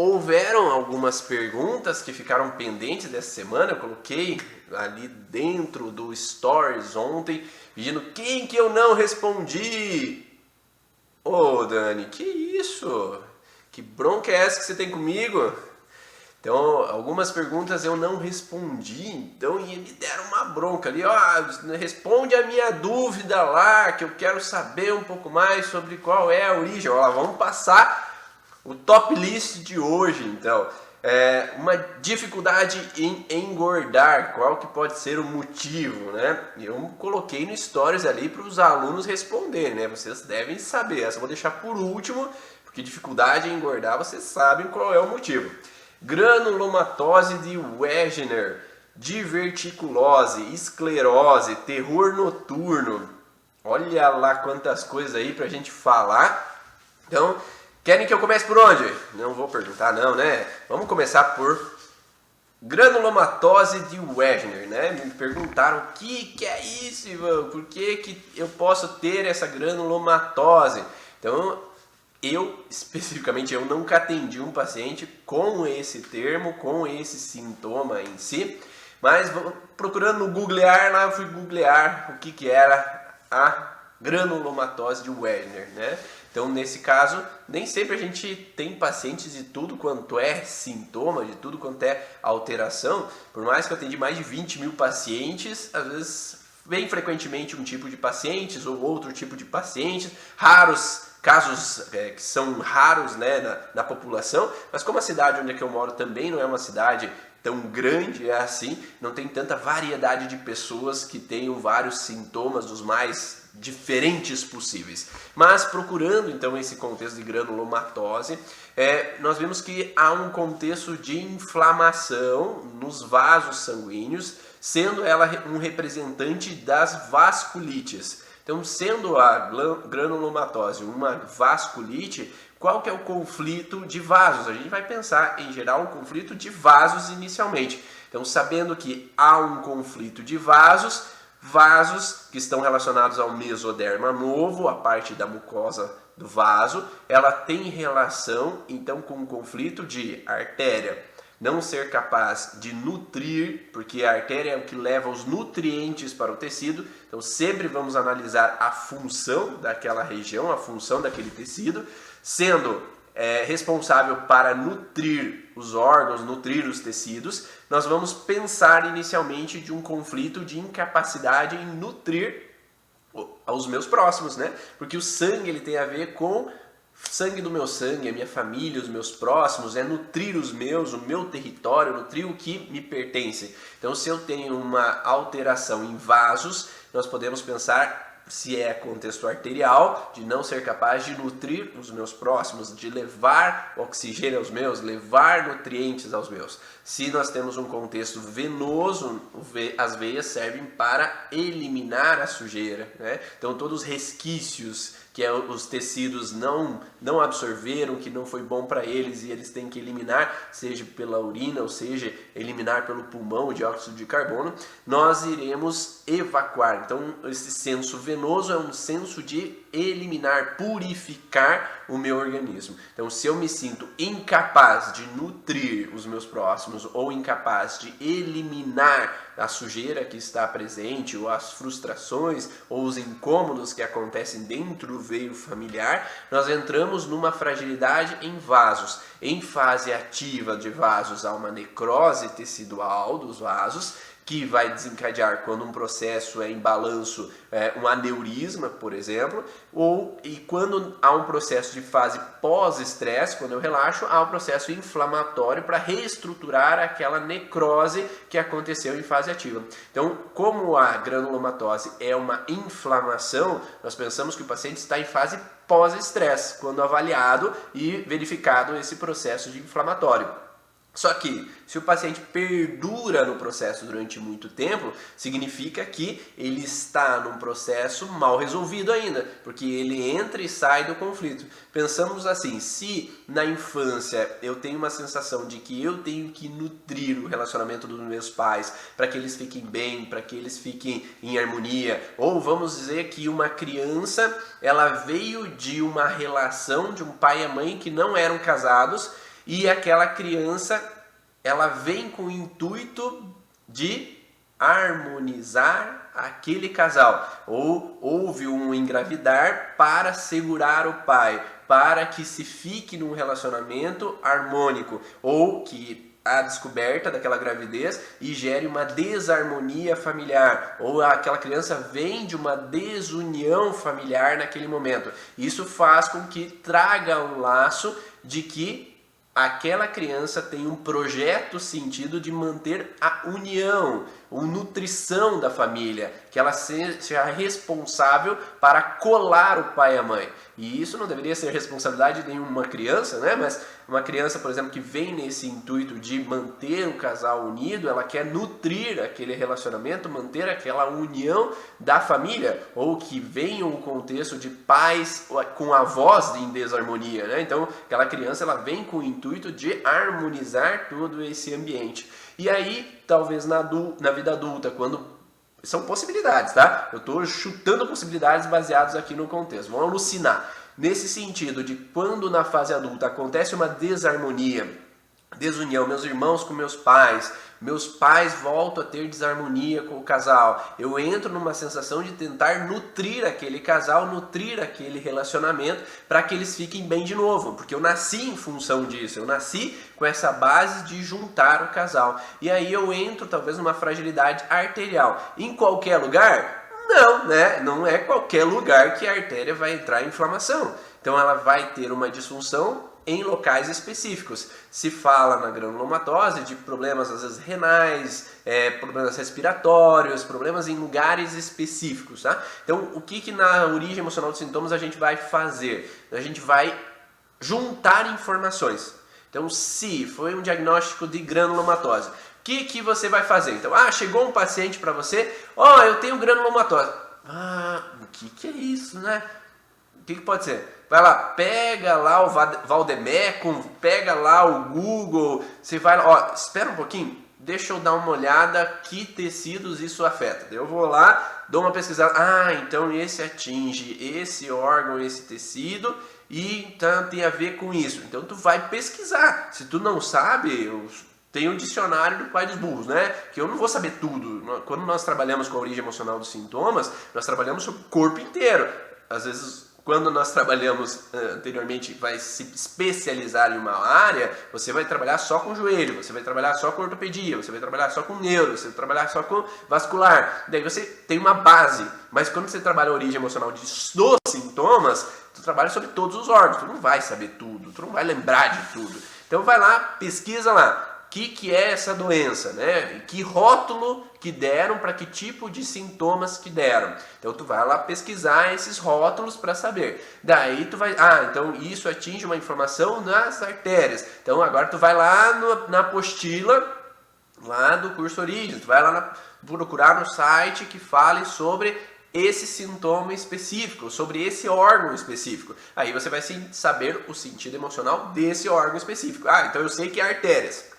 houveram algumas perguntas que ficaram pendentes dessa semana. Eu coloquei ali dentro do Stories ontem, pedindo quem que eu não respondi. Ô Dani, que isso? Que bronca é essa que você tem comigo? Então, algumas perguntas eu não respondi, então e me deram uma bronca ali, ó, responde a minha dúvida lá, que eu quero saber um pouco mais sobre qual é a origem. Ó, vamos passar o top list de hoje, então. Uma dificuldade em engordar, qual que pode ser o motivo, né? Eu coloquei no Stories ali para os alunos responderem, né? Vocês devem saber, essa eu vou deixar por último, porque dificuldade em engordar, vocês sabem qual é o motivo. Granulomatose de Wegener, diverticulose, esclerose, terror noturno. Olha lá quantas coisas aí pra gente falar. Então, querem que eu comece por onde? Não vou perguntar não, né? Vamos começar por granulomatose de Wegener, né? Me perguntaram o que é isso, Ivan? Por que eu posso ter essa granulomatose? Então, especificamente, eu nunca atendi um paciente com esse termo, com esse sintoma em si, mas procurando no googlear, lá eu fui googlear o que era a granulomatose de Wegener, né? Então, nesse caso, nem sempre a gente tem pacientes de tudo quanto é sintoma, de tudo quanto é alteração. Por mais que eu atendi mais de 20 mil pacientes, às vezes, bem frequentemente um tipo de pacientes ou outro tipo de pacientes, raros casos que são raros, né, na população, mas como a cidade onde é que eu moro também não é uma cidade tão grande, é assim, não tem tanta variedade de pessoas que tenham vários sintomas dos mais diferentes possíveis. Mas procurando então esse contexto de granulomatose, nós vemos que há um contexto de inflamação nos vasos sanguíneos, sendo ela um representante das vasculites. Então, sendo a granulomatose uma vasculite, qual que é o conflito de vasos? A gente vai pensar, em geral, um conflito de vasos inicialmente. Então, sabendo que há um conflito de vasos que estão relacionados ao mesoderma novo, a parte da mucosa do vaso, ela tem relação, então, com um conflito de artéria não ser capaz de nutrir, porque a artéria é o que leva os nutrientes para o tecido, então sempre vamos analisar a função daquela região, a função daquele tecido, sendo responsável para nutrir os órgãos, nutrir os tecidos, nós vamos pensar inicialmente de um conflito de incapacidade em nutrir os meus próximos, né? Porque o sangue ele tem a ver com sangue do meu sangue, a minha família, os meus próximos, é nutrir os meus, o meu território, nutrir o que me pertence. Então, se eu tenho uma alteração em vasos, nós podemos pensar se é contexto arterial, de não ser capaz de nutrir os meus próximos, de levar oxigênio aos meus, levar nutrientes aos meus. Se nós temos um contexto venoso, as veias servem para eliminar a sujeira, né? Então todos os resquícios que os tecidos não absorveram, que não foi bom para eles e eles têm que eliminar, seja pela urina ou seja eliminar pelo pulmão o dióxido de carbono, nós iremos evacuar. Então esse senso venoso é um senso de eliminar, purificar o meu organismo. Então se eu me sinto incapaz de nutrir os meus próximos ou incapaz de eliminar a sujeira que está presente, ou as frustrações, ou os incômodos que acontecem dentro do veio familiar, nós entramos numa fragilidade em vasos. Em fase ativa de vasos, há uma necrose tecidual dos vasos, que vai desencadear quando um processo é em balanço, um aneurisma, por exemplo, e quando há um processo de fase pós-estresse, quando eu relaxo, há um processo inflamatório para reestruturar aquela necrose que aconteceu em fase ativa. Então, como a granulomatose é uma inflamação, nós pensamos que o paciente está em fase pós-estresse, quando avaliado e verificado esse processo de inflamatório. Só que, se o paciente perdura no processo durante muito tempo, significa que ele está num processo mal resolvido ainda, porque ele entra e sai do conflito. Pensamos assim, se na infância eu tenho uma sensação de que eu tenho que nutrir o relacionamento dos meus pais para que eles fiquem bem, para que eles fiquem em harmonia, ou vamos dizer que uma criança ela veio de uma relação de um pai e a mãe que não eram casados, e aquela criança ela vem com o intuito de harmonizar aquele casal, ou houve um engravidar para segurar o pai, para que se fique num relacionamento harmônico, ou que a descoberta daquela gravidez e gere uma desarmonia familiar, ou aquela criança vem de uma desunião familiar naquele momento. Isso faz com que traga um laço de que aquela criança tem um projeto sentido de manter a união, a nutrição da família, que ela seja responsável para colar o pai e a mãe. E isso não deveria ser responsabilidade de nenhuma criança, né? Mas uma criança, por exemplo, que vem nesse intuito de manter o casal unido, ela quer nutrir aquele relacionamento, manter aquela união da família, ou que vem um contexto de pais com avós em desarmonia, né? Então, aquela criança ela vem com o intuito de harmonizar todo esse ambiente. E aí, talvez na vida adulta, quando são possibilidades, tá? Eu estou chutando possibilidades baseadas aqui no contexto. Vamos alucinar. Nesse sentido de quando na fase adulta acontece uma desarmonia, desunião, meus irmãos com meus pais voltam a ter desarmonia com o casal. Eu entro numa sensação de tentar nutrir aquele casal, nutrir aquele relacionamento para que eles fiquem bem de novo, porque eu nasci em função disso, eu nasci com essa base de juntar o casal. E aí eu entro talvez numa fragilidade arterial. Em qualquer lugar? Não, né? Não é qualquer lugar que a artéria vai entrar em inflamação. Então ela vai ter uma disfunção em locais específicos. Se fala na granulomatose de problemas às vezes renais, problemas respiratórios, problemas em lugares específicos, tá? Então o que na origem emocional dos sintomas a gente vai fazer? A gente vai juntar informações. Então se foi um diagnóstico de granulomatose, o que você vai fazer? Então, chegou um paciente para você, eu tenho granulomatose. O que é isso, né? O que pode ser? Vai lá, pega lá o Valdemecum, pega lá o Google, você vai lá, espera um pouquinho, deixa eu dar uma olhada que tecidos isso afeta. Eu vou lá, dou uma pesquisada, então esse atinge esse órgão, esse tecido, e então tem a ver com isso. Então tu vai pesquisar. Se tu não sabe, tem um dicionário do pai dos burros, né? Que eu não vou saber tudo. Quando nós trabalhamos com a origem emocional dos sintomas, nós trabalhamos sobre o corpo inteiro. Às vezes, quando nós trabalhamos anteriormente, vai se especializar em uma área, você vai trabalhar só com joelho, você vai trabalhar só com ortopedia, você vai trabalhar só com neuro, você vai trabalhar só com vascular. Daí você tem uma base. Mas quando você trabalha a origem emocional dos sintomas, tu trabalha sobre todos os órgãos. Tu não vai saber tudo, tu não vai lembrar de tudo. Então vai lá, pesquisa lá. O que é essa doença, né? Que rótulo que deram para que tipo de sintomas que deram. Então tu vai lá pesquisar esses rótulos para saber. Daí tu vai, então isso atinge uma inflamação nas artérias. Então agora tu vai lá na apostila lá do curso Origem, tu vai lá procurar no site que fale sobre esse sintoma específico, sobre esse órgão específico. Aí você vai saber o sentido emocional desse órgão específico. Então eu sei que é artérias.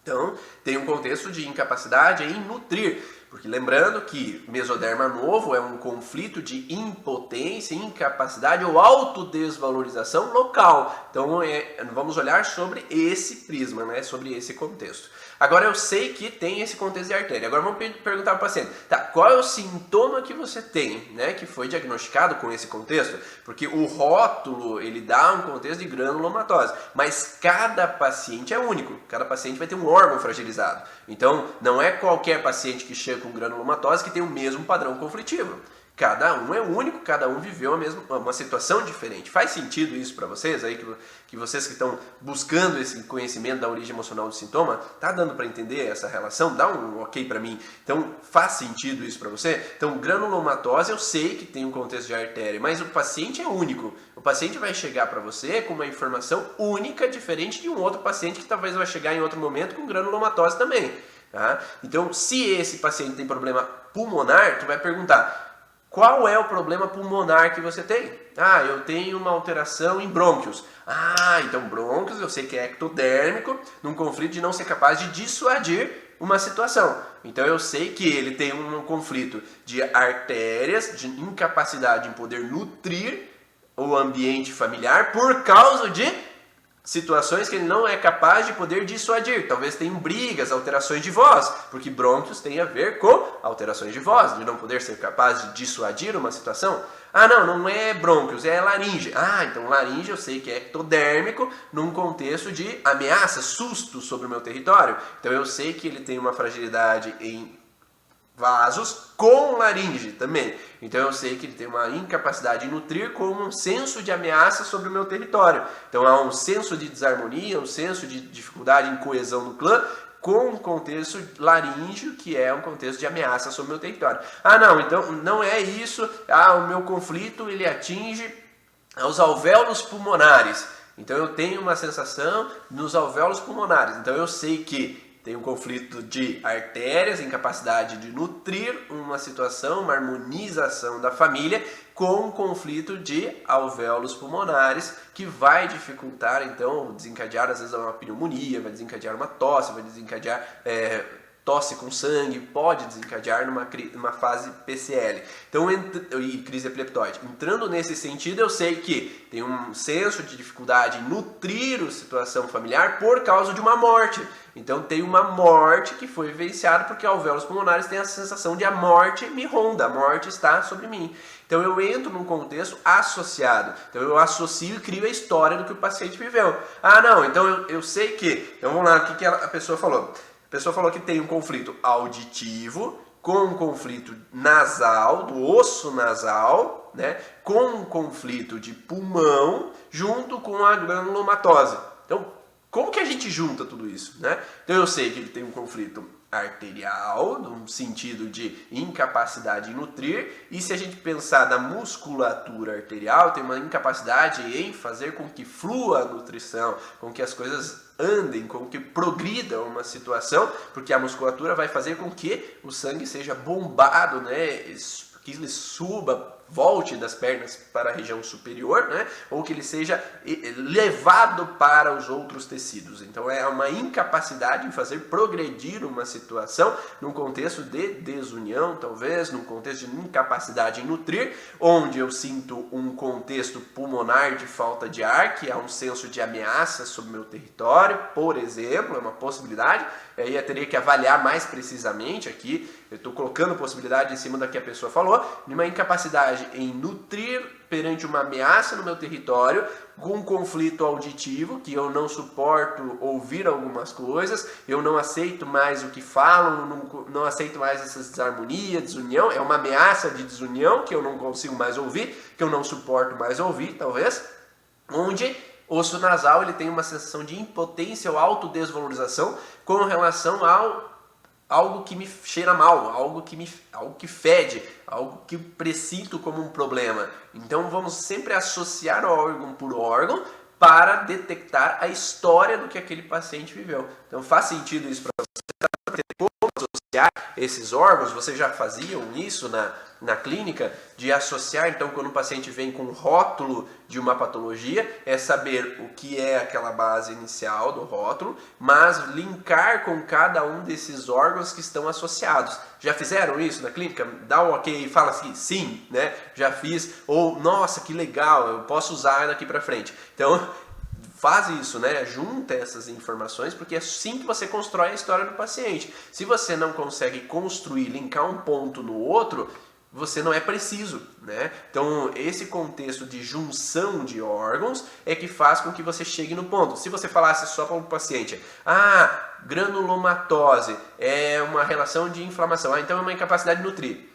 Então, tem um contexto de incapacidade em nutrir, porque lembrando que mesoderma novo é um conflito de impotência, incapacidade ou autodesvalorização local. Então, vamos olhar sobre esse prisma, né? Sobre esse contexto. Agora, eu sei que tem esse contexto de artéria. Agora, vamos perguntar para o paciente, qual é o sintoma que você tem, né? Que foi diagnosticado com esse contexto? Porque o rótulo, ele dá um contexto de granulomatose, mas cada paciente é único. Cada paciente vai ter um órgão fragilizado. Então, não é qualquer paciente que chega com granulomatose que tem o mesmo padrão conflitivo. Cada um é único, cada um viveu uma situação diferente. Faz sentido isso para vocês aí, que vocês que estão buscando esse conhecimento da origem emocional do sintoma, tá dando para entender essa relação? Dá um ok para mim. Então, faz sentido isso para você? Então, granulomatose eu sei que tem um contexto de artéria, mas o paciente é único. O paciente vai chegar para você com uma informação única, diferente de um outro paciente que talvez vai chegar em outro momento com granulomatose também. Tá? Então, se esse paciente tem problema pulmonar, tu vai perguntar: qual é o problema pulmonar que você tem? Eu tenho uma alteração em brônquios. Então brônquios eu sei que é ectodérmico, num conflito de não ser capaz de dissuadir uma situação. Então eu sei que ele tem um conflito de artérias, de incapacidade em poder nutrir o ambiente familiar por causa de situações que ele não é capaz de poder dissuadir. Talvez tenham brigas, alterações de voz, porque brônquios tem a ver com alterações de voz, de não poder ser capaz de dissuadir uma situação. Ah, não é brônquios, é laringe. Ah, então laringe eu sei que é ectodérmico num contexto de ameaça, susto sobre o meu território. Então eu sei que ele tem uma fragilidade em vasos com laringe também. Então eu sei que ele tem uma incapacidade de nutrir com um senso de ameaça sobre o meu território. Então há um senso de desarmonia, um senso de dificuldade em coesão no clã, com um contexto laríngeo, que é um contexto de ameaça sobre o meu território. Ah, não, então não é isso. Ah, o meu conflito ele atinge os alvéolos pulmonares. Então eu tenho uma sensação nos alvéolos pulmonares. Então eu sei que tem um conflito de artérias, incapacidade de nutrir uma situação, uma harmonização da família, com um conflito de alvéolos pulmonares, que vai dificultar, então, desencadear, às vezes, uma pneumonia, vai desencadear uma tosse, vai desencadear tosse com sangue, pode desencadear numa fase PCL. Então, e crise epileptóide. Entrando nesse sentido, eu sei que tem um senso de dificuldade em nutrir a situação familiar por causa de uma morte. Então tem uma morte que foi vivenciada porque alvéolos pulmonares têm a sensação de a morte me ronda, a morte está sobre mim. Então eu entro num contexto associado. Então eu associo e crio a história do que o paciente viveu. Ah, não, então eu sei que... Então vamos lá, o que a pessoa falou? A pessoa falou que tem um conflito auditivo com um conflito nasal, do osso nasal, né, com um conflito de pulmão junto com a granulomatose. Então, como que a gente junta tudo isso, né? Então eu sei que ele tem um conflito arterial, no sentido de incapacidade em nutrir, e se a gente pensar na musculatura arterial, tem uma incapacidade em fazer com que flua a nutrição, com que as coisas andem, com que progrida uma situação, porque a musculatura vai fazer com que o sangue seja bombado, né? Que ele suba, volte das pernas para a região superior, né? Ou que ele seja levado para os outros tecidos. Então é uma incapacidade em fazer progredir uma situação num contexto de desunião, talvez, num contexto de incapacidade em nutrir, onde eu sinto um contexto pulmonar de falta de ar, que é um senso de ameaça sobre o meu território, por exemplo, é uma possibilidade. Aí eu teria que avaliar mais precisamente aqui, eu estou colocando possibilidade em cima da que a pessoa falou, de uma incapacidade em nutrir perante uma ameaça no meu território, com um conflito auditivo, que eu não suporto ouvir algumas coisas, eu não aceito mais o que falam, não aceito mais essas desarmonias, desunião, é uma ameaça de desunião que eu não consigo mais ouvir, que eu não suporto mais ouvir, talvez, onde osso nasal ele tem uma sensação de impotência ou autodesvalorização com relação ao algo que me cheira mal, algo que fede, algo que presinto como um problema. Então vamos sempre associar órgão por órgão para detectar a história do que aquele paciente viveu. Então faz sentido isso para você? Como associar esses órgãos? Vocês já faziam isso na clínica, de associar, então, quando um paciente vem com rótulo de uma patologia, é saber o que é aquela base inicial do rótulo, mas linkar com cada um desses órgãos que estão associados. Já fizeram isso na clínica? Dá um ok e fala assim, sim, né? Já fiz, ou nossa, que legal, eu posso usar daqui para frente. Então, faz isso, né? Junta essas informações, porque é assim que você constrói a história do paciente. Se você não consegue construir, linkar um ponto no outro, você não é preciso, né? Então, esse contexto de junção de órgãos é que faz com que você chegue no ponto. Se você falasse só para um paciente, granulomatose é uma relação de inflamação, então é uma incapacidade de nutrir.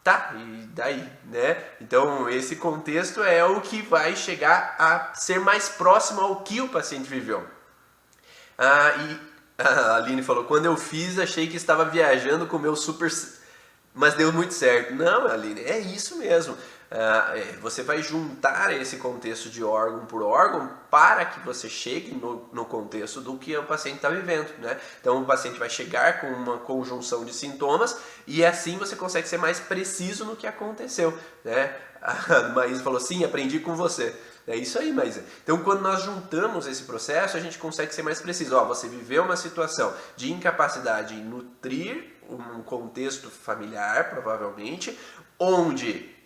Tá, e daí, né? Então, esse contexto é o que vai chegar a ser mais próximo ao que o paciente viveu. A Aline falou, quando eu fiz, achei que estava viajando com o meu super... Mas deu muito certo. Não, Aline, é isso mesmo. Você vai juntar esse contexto de órgão por órgão para que você chegue no contexto do que o paciente está vivendo, né? Então o paciente vai chegar com uma conjunção de sintomas e assim você consegue ser mais preciso no que aconteceu, né? A Maísa falou, sim, aprendi com você. É isso aí, Maísa. Então quando nós juntamos esse processo, a gente consegue ser mais preciso. Você viveu uma situação de incapacidade em nutrir um contexto familiar, provavelmente, onde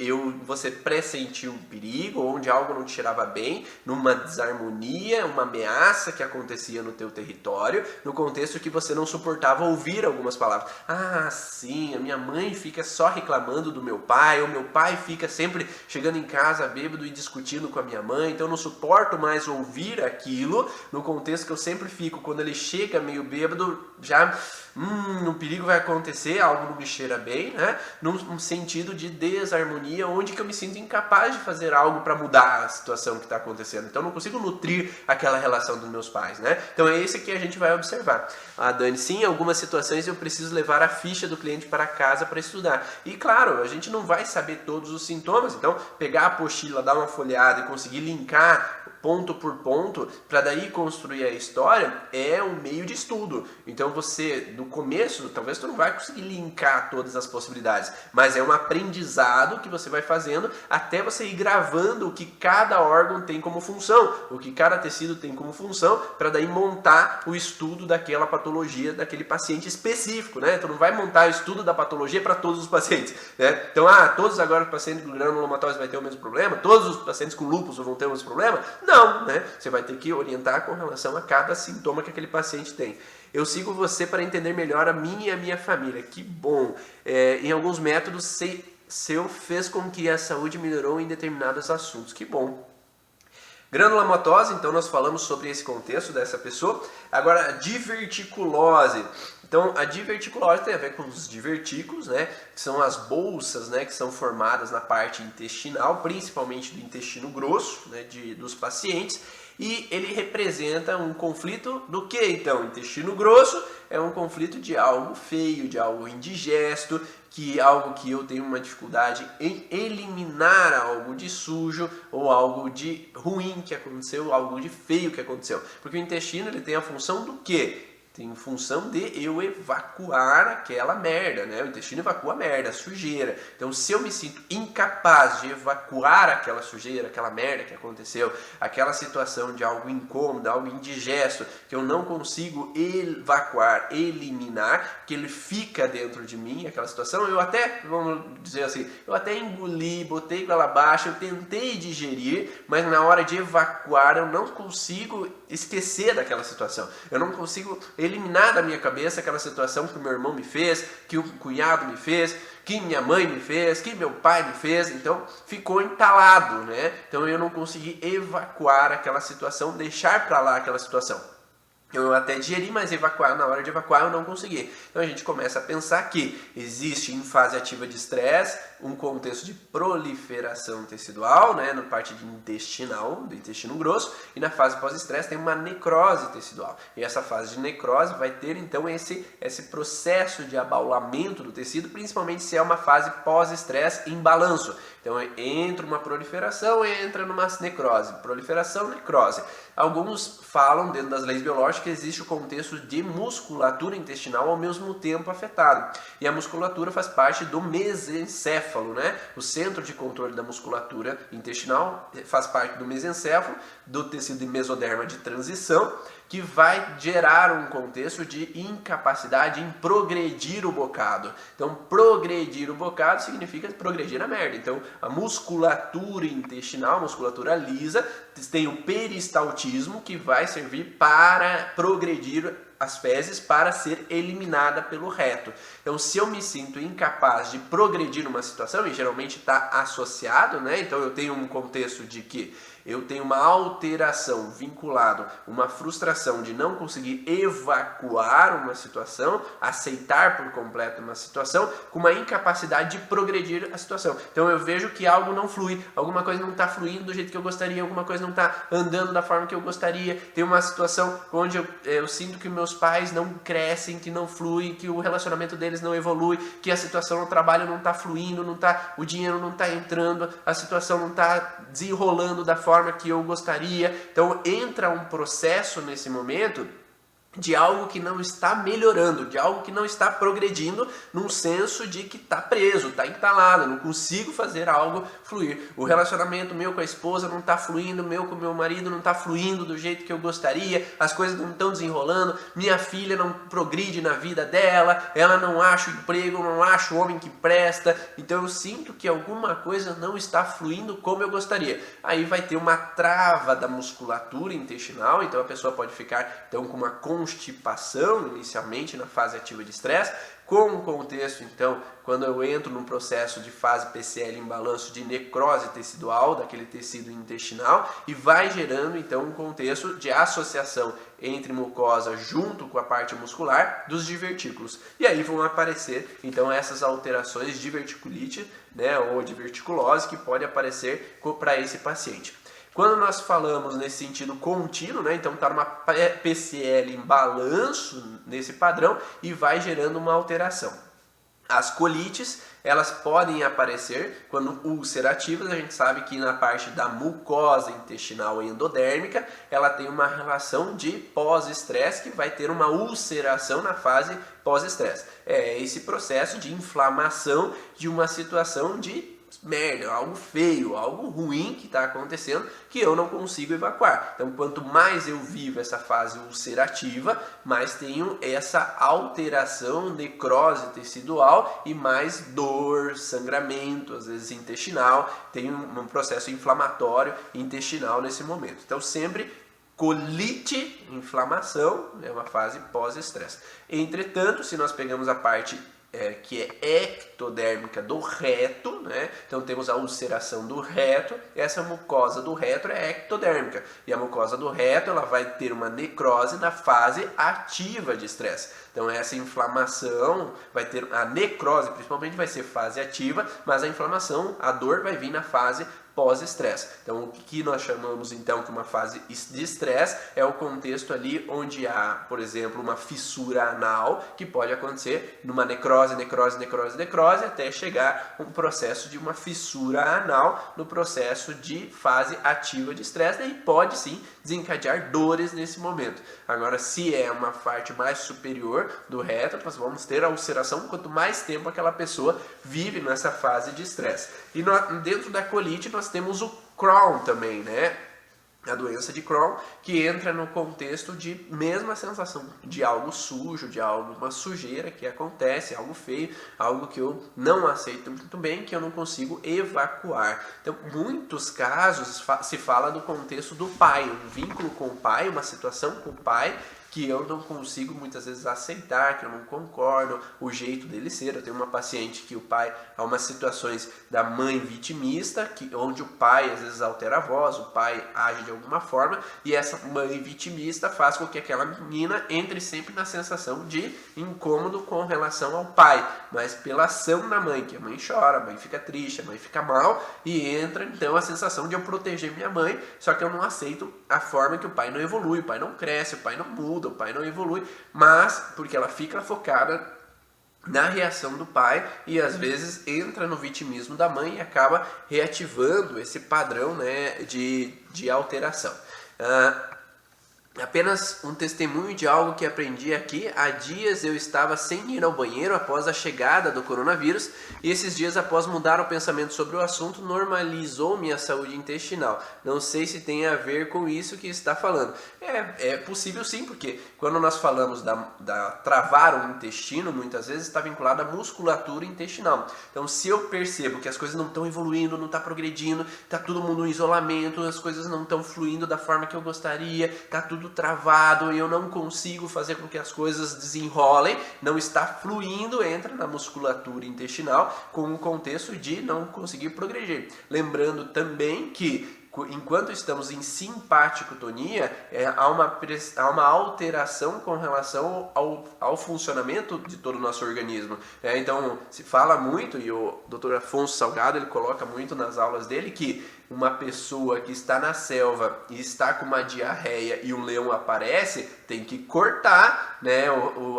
você pressentiu um perigo, onde algo não te cheirava bem, numa desarmonia, uma ameaça que acontecia no teu território, no contexto que você não suportava ouvir algumas palavras. Ah, sim, a minha mãe fica só reclamando do meu pai, ou meu pai fica sempre chegando em casa bêbado e discutindo com a minha mãe, então eu não suporto mais ouvir aquilo, no contexto que eu sempre fico, quando ele chega meio bêbado, já... um perigo vai acontecer, algo não me cheira bem, né? Num sentido de desarmonia, onde que eu me sinto incapaz de fazer algo para mudar a situação que está acontecendo. Então eu não consigo nutrir aquela relação dos meus pais, né? Então é esse que a gente vai observar. Ah, Dani, sim, em algumas situações eu preciso levar a ficha do cliente para casa para estudar. E claro, a gente não vai saber todos os sintomas, então pegar a apostila, dar uma folheada e conseguir linkar ponto por ponto, para daí construir a história, é um meio de estudo. Então você, no começo, talvez tu não vai conseguir linkar todas as possibilidades, mas é um aprendizado que você vai fazendo até você ir gravando o que cada órgão tem como função, o que cada tecido tem como função, para daí montar o estudo daquela patologia, daquele paciente específico, né? Tu não vai montar o estudo da patologia para todos os pacientes, né? Então, todos agora os pacientes com granulomatose vai ter o mesmo problema? Todos os pacientes com lúpus vão ter o mesmo problema? Não, né? Você vai ter que orientar com relação a cada sintoma que aquele paciente tem. Eu sigo você para entender melhor a minha e a minha família. Que bom! Em alguns métodos, seu fez com que a saúde melhorou em determinados assuntos. Que bom! Granulomatose, então nós falamos sobre esse contexto dessa pessoa. Agora, a diverticulose. Então, a diverticulose tem a ver com os divertículos, né, que são as bolsas, né, que são formadas na parte intestinal, principalmente do intestino grosso, né, dos pacientes. E ele representa um conflito do que então? Intestino grosso é um conflito de algo feio, de algo indigesto, algo que eu tenho uma dificuldade em eliminar algo de sujo ou algo de ruim que aconteceu, algo de feio que aconteceu. Porque o intestino ele tem a função do quê? Tem função de eu evacuar aquela merda, né? O intestino evacua a merda, a sujeira. Então, se eu me sinto incapaz de evacuar aquela sujeira, aquela merda que aconteceu, aquela situação de algo incômodo, algo indigesto, que eu não consigo evacuar, eliminar, que ele fica dentro de mim, aquela situação, eu até, vamos dizer assim, eu até engoli, botei goela abaixo, eu tentei digerir, mas na hora de evacuar eu não consigo esquecer daquela situação. Eu não consigo eliminar da minha cabeça aquela situação que o meu irmão me fez, que o cunhado me fez, que minha mãe me fez, que meu pai me fez. Então ficou entalado, né? Então eu não consegui evacuar aquela situação, deixar para lá aquela situação. Eu até digeri, mas evacuar, na hora de evacuar eu não consegui. Então a gente começa a pensar que existe em fase ativa de estresse um contexto de proliferação tecidual, né, na parte intestinal, do intestino grosso, e na fase pós-estresse tem uma necrose tecidual. E essa fase de necrose vai ter então esse processo de abaulamento do tecido, principalmente se é uma fase pós-estresse em balanço. Então entra uma proliferação, entra numa necrose, proliferação, necrose. Alguns falam, dentro das leis biológicas, que existe o contexto de musculatura intestinal ao mesmo tempo afetado. E a musculatura faz parte do mesencéfalo, né? O centro de controle da musculatura intestinal faz parte do mesencéfalo, do tecido de mesoderma de transição, que vai gerar um contexto de incapacidade em progredir o bocado. Então, progredir o bocado significa progredir a merda. Então, a musculatura intestinal, musculatura lisa, tem o peristaltismo, que vai servir para progredir as fezes para ser eliminada pelo reto. Então, se eu me sinto incapaz de progredir numa situação, e geralmente está associado, né? Então, eu tenho um contexto de que eu tenho uma alteração vinculado, uma frustração de não conseguir evacuar uma situação, aceitar por completo uma situação, com uma incapacidade de progredir a situação. Então eu vejo que algo não flui, alguma coisa não está fluindo do jeito que eu gostaria, alguma coisa não está andando da forma que eu gostaria, tem uma situação onde eu sinto que meus pais não crescem, que não fluem, que o relacionamento deles não evolui, que a situação no trabalho não está fluindo, o dinheiro não está entrando, a situação não está desenrolando da forma que eu gostaria. Então entra um processo nesse momento de algo que não está melhorando, de algo que não está progredindo, num senso de que está preso, está entalado, eu não consigo fazer algo fluir. O relacionamento meu com a esposa não está fluindo, meu com o meu marido não está fluindo do jeito que eu gostaria, as coisas não estão desenrolando, minha filha não progride na vida dela, ela não acha o emprego, não acha o homem que presta, então eu sinto que alguma coisa não está fluindo como eu gostaria. Aí vai ter uma trava da musculatura intestinal, então a pessoa pode ficar então com uma constipação inicialmente na fase ativa de estresse, com o contexto então quando eu entro num processo de fase PCL em balanço de necrose tecidual daquele tecido intestinal e vai gerando então um contexto de associação entre mucosa junto com a parte muscular dos divertículos. E aí vão aparecer então essas alterações de diverticulite, né, ou diverticulose que pode aparecer para esse paciente. Quando nós falamos nesse sentido contínuo, né, então está numa PCL em balanço nesse padrão e vai gerando uma alteração. As colites, elas podem aparecer quando ulcerativas, a gente sabe que na parte da mucosa intestinal endodérmica, ela tem uma relação de pós-estresse que vai ter uma ulceração na fase pós-estresse. É esse processo de inflamação de uma situação de merda, algo feio, algo ruim que está acontecendo que eu não consigo evacuar. Então, quanto mais eu vivo essa fase ulcerativa, mais tenho essa alteração, necrose tecidual e mais dor, sangramento, às vezes intestinal, tem um processo inflamatório intestinal nesse momento. Então, sempre colite, inflamação, é uma fase pós-estresse. Entretanto, se nós pegamos a parte que é ectodérmica do reto, né? Então temos a ulceração do reto, essa mucosa do reto é ectodérmica, e a mucosa do reto ela vai ter uma necrose na fase ativa de estresse. Então essa inflamação vai ter, a necrose principalmente vai ser fase ativa, mas a inflamação, a dor vai vir na fase pós-estresse. Então, o que nós chamamos então de uma fase de estresse é o contexto ali onde há, por exemplo, uma fissura anal que pode acontecer numa necrose, até chegar um processo de uma fissura anal no processo de fase ativa de estresse, e pode sim desencadear dores nesse momento. Agora, se é uma parte mais superior do reto, nós vamos ter a ulceração quanto mais tempo aquela pessoa vive nessa fase de estresse. E dentro da colite nós temos o Crohn também, né? A doença de Crohn, que entra no contexto de mesma sensação de algo sujo, de uma sujeira que acontece, algo feio, algo que eu não aceito muito bem, que eu não consigo evacuar. Então, muitos casos se fala do contexto do pai, um vínculo com o pai, uma situação com o pai, que eu não consigo muitas vezes aceitar, que eu não concordo, o jeito dele ser. Eu tenho uma paciente que o pai, há umas situações da mãe vitimista, onde o pai às vezes altera a voz, o pai age de alguma forma, e essa mãe vitimista faz com que aquela menina entre sempre na sensação de incômodo com relação ao pai, mas pela ação da mãe, que a mãe chora, a mãe fica triste, a mãe fica mal, e entra então a sensação de eu proteger minha mãe, só que eu não aceito a forma que o pai não evolui, o pai não cresce, o pai não muda, o pai não evolui, mas porque ela fica focada na reação do pai e às vezes entra no vitimismo da mãe e acaba reativando esse padrão, né, de alteração. Apenas um testemunho de algo que aprendi aqui. Há dias eu estava sem ir ao banheiro após a chegada do coronavírus, e esses dias, após mudar o pensamento sobre o assunto, normalizou minha saúde intestinal. Não sei se tem a ver com isso que está falando. É possível sim, porque quando nós falamos da travar o intestino, muitas vezes está vinculado à musculatura intestinal. Então, se eu percebo que as coisas não estão evoluindo, não está progredindo, está todo mundo no isolamento, as coisas não estão fluindo da forma que eu gostaria, está tudo travado e eu não consigo fazer com que as coisas desenrolem, não está fluindo, entra na musculatura intestinal com um contexto de não conseguir progredir. Lembrando também que enquanto estamos em simpaticotonia, há uma alteração com relação ao funcionamento de todo o nosso organismo. Então, se fala muito, e o Dr. Afonso Salgado ele coloca muito nas aulas dele, que uma pessoa que está na selva e está com uma diarreia e um leão aparece, tem que cortar, né,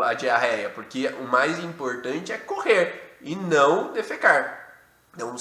a diarreia, porque o mais importante é correr e não defecar. Então,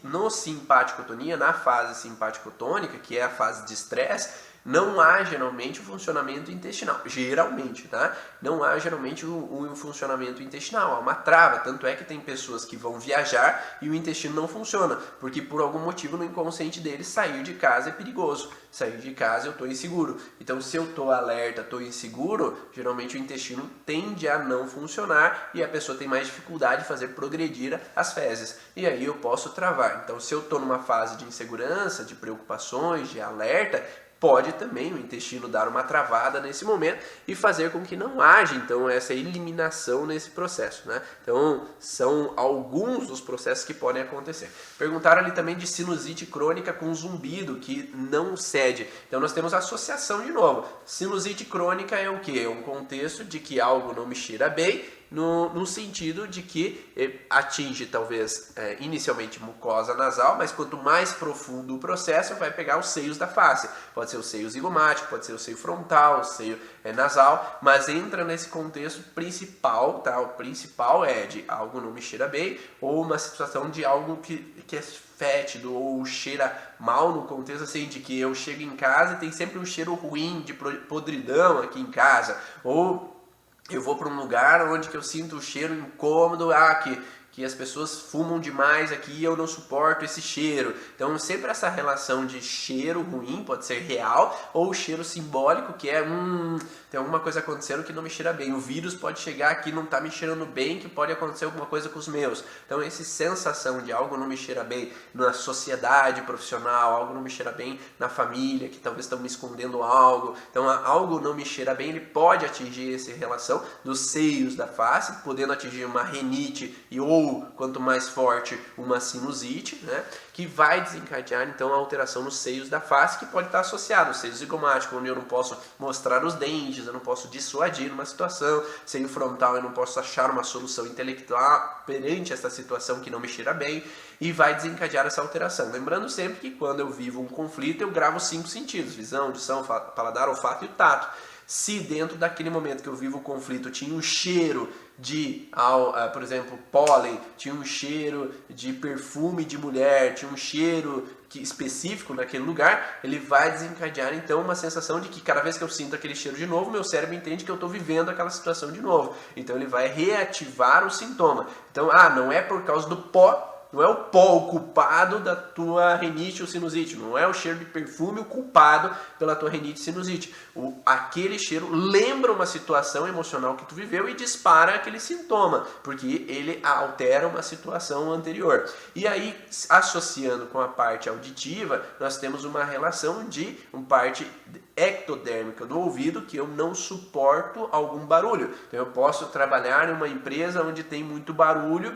no simpaticotonia, na fase simpaticotônica, que é a fase de estresse, não há geralmente o funcionamento intestinal, geralmente, tá? Não há geralmente o funcionamento intestinal, há uma trava, tanto é que tem pessoas que vão viajar e o intestino não funciona, porque por algum motivo no inconsciente deles sair de casa é perigoso, sair de casa eu estou inseguro. Então se eu estou alerta, estou inseguro, geralmente o intestino tende a não funcionar e a pessoa tem mais dificuldade de fazer progredir as fezes. E aí eu posso travar. Então se eu estou numa fase de insegurança, de preocupações, de alerta, pode também o intestino dar uma travada nesse momento e fazer com que não haja, então, essa eliminação nesse processo, né? Então, são alguns dos processos que podem acontecer. Perguntaram ali também de sinusite crônica com zumbido, que não cede. Então, nós temos associação de novo. Sinusite crônica é o quê? É um contexto de que algo não me cheira bem, no sentido de que atinge talvez inicialmente mucosa nasal, mas quanto mais profundo o processo vai pegar os seios da face. Pode ser o seio zigomático, pode ser o seio frontal, o seio nasal, mas entra nesse contexto principal, tá? O principal é de algo não me cheira bem ou uma situação de algo que é fétido ou cheira mal, no contexto assim de que eu chego em casa e tem sempre um cheiro ruim de podridão aqui em casa, ou eu vou para um lugar onde que eu sinto o cheiro incômodo, que as pessoas fumam demais aqui e eu não suporto esse cheiro. Então sempre essa relação de cheiro ruim pode ser real ou cheiro simbólico, que é tem alguma coisa acontecendo que não me cheira bem. O vírus pode chegar aqui e não tá me cheirando bem, que pode acontecer alguma coisa com os meus. Então essa sensação de algo não me cheira bem na sociedade profissional, algo não me cheira bem na família, que talvez estão me escondendo algo. Então algo não me cheira bem, ele pode atingir essa relação dos seios da face, podendo atingir uma rinite ou quanto mais forte uma sinusite, né, que vai desencadear então a alteração nos seios da face, que pode estar associado ao seio zigomático, onde eu não posso mostrar os dentes, eu não posso dissuadir uma situação, seio frontal eu não posso achar uma solução intelectual perante essa situação que não me cheira bem, e vai desencadear essa alteração. Lembrando sempre que quando eu vivo um conflito eu gravo 5 sentidos, visão, audição, paladar, olfato e o tato. Se dentro daquele momento que eu vivo o conflito tinha um cheiro de, por exemplo, pólen, tinha um cheiro de perfume de mulher, tinha um cheiro específico naquele lugar, ele vai desencadear então uma sensação de que cada vez que eu sinto aquele cheiro de novo, meu cérebro entende que eu estou vivendo aquela situação de novo. Então ele vai reativar o sintoma. Então, não é por causa do pó, não é o pó o culpado da tua rinite ou sinusite, não é o cheiro de perfume o culpado pela tua rinite e sinusite. Aquele cheiro lembra uma situação emocional que tu viveu e dispara aquele sintoma, porque ele altera uma situação anterior. E aí, associando com a parte auditiva, nós temos uma relação de uma parte ectodérmica do ouvido, que eu não suporto algum barulho. Então eu posso trabalhar em uma empresa onde tem muito barulho,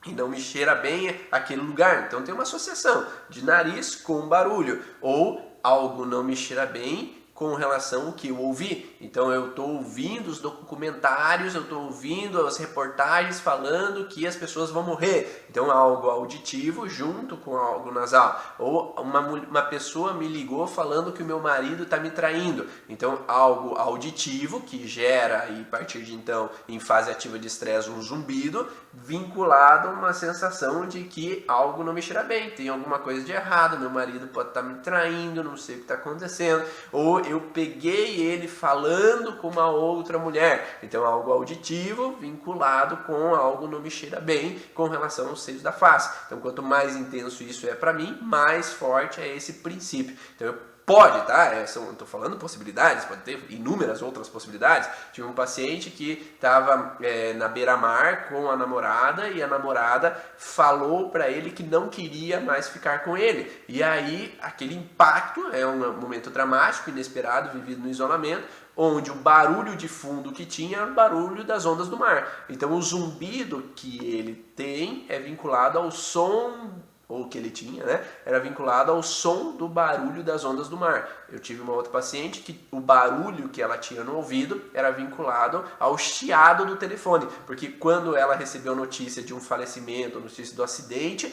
e não me cheira bem aquele lugar. Então tem uma associação de nariz com barulho. Ou algo não me cheira bem com relação ao que eu ouvi. Então eu estou ouvindo os documentários, eu estou ouvindo as reportagens falando que as pessoas vão morrer. Então algo auditivo junto com algo nasal. Ou uma pessoa me ligou falando que o meu marido está me traindo. Então algo auditivo que gera, aí, a partir de então, em fase ativa de estresse, um zumbido, vinculado a uma sensação de que algo não me cheira bem, tem alguma coisa de errado, meu marido pode estar me traindo, não sei o que está acontecendo, ou eu peguei ele falando com uma outra mulher. Então algo auditivo vinculado com algo não me cheira bem com relação aos seios da face. Então quanto mais intenso isso é para mim, mais forte é esse princípio. Então pode, tá? Estou falando possibilidades, pode ter inúmeras outras possibilidades. Tive um paciente que estava na beira-mar com a namorada e a namorada falou para ele que não queria mais ficar com ele. E aí, aquele impacto é um momento dramático, inesperado, vivido no isolamento, onde o barulho de fundo que tinha era o barulho das ondas do mar. Então, o zumbido que ele tem é vinculado ao som, ou que ele tinha, né, era vinculado ao som do barulho das ondas do mar. Eu tive uma outra paciente que o barulho que ela tinha no ouvido era vinculado ao chiado do telefone, porque quando ela recebeu notícia de um falecimento, notícia do acidente,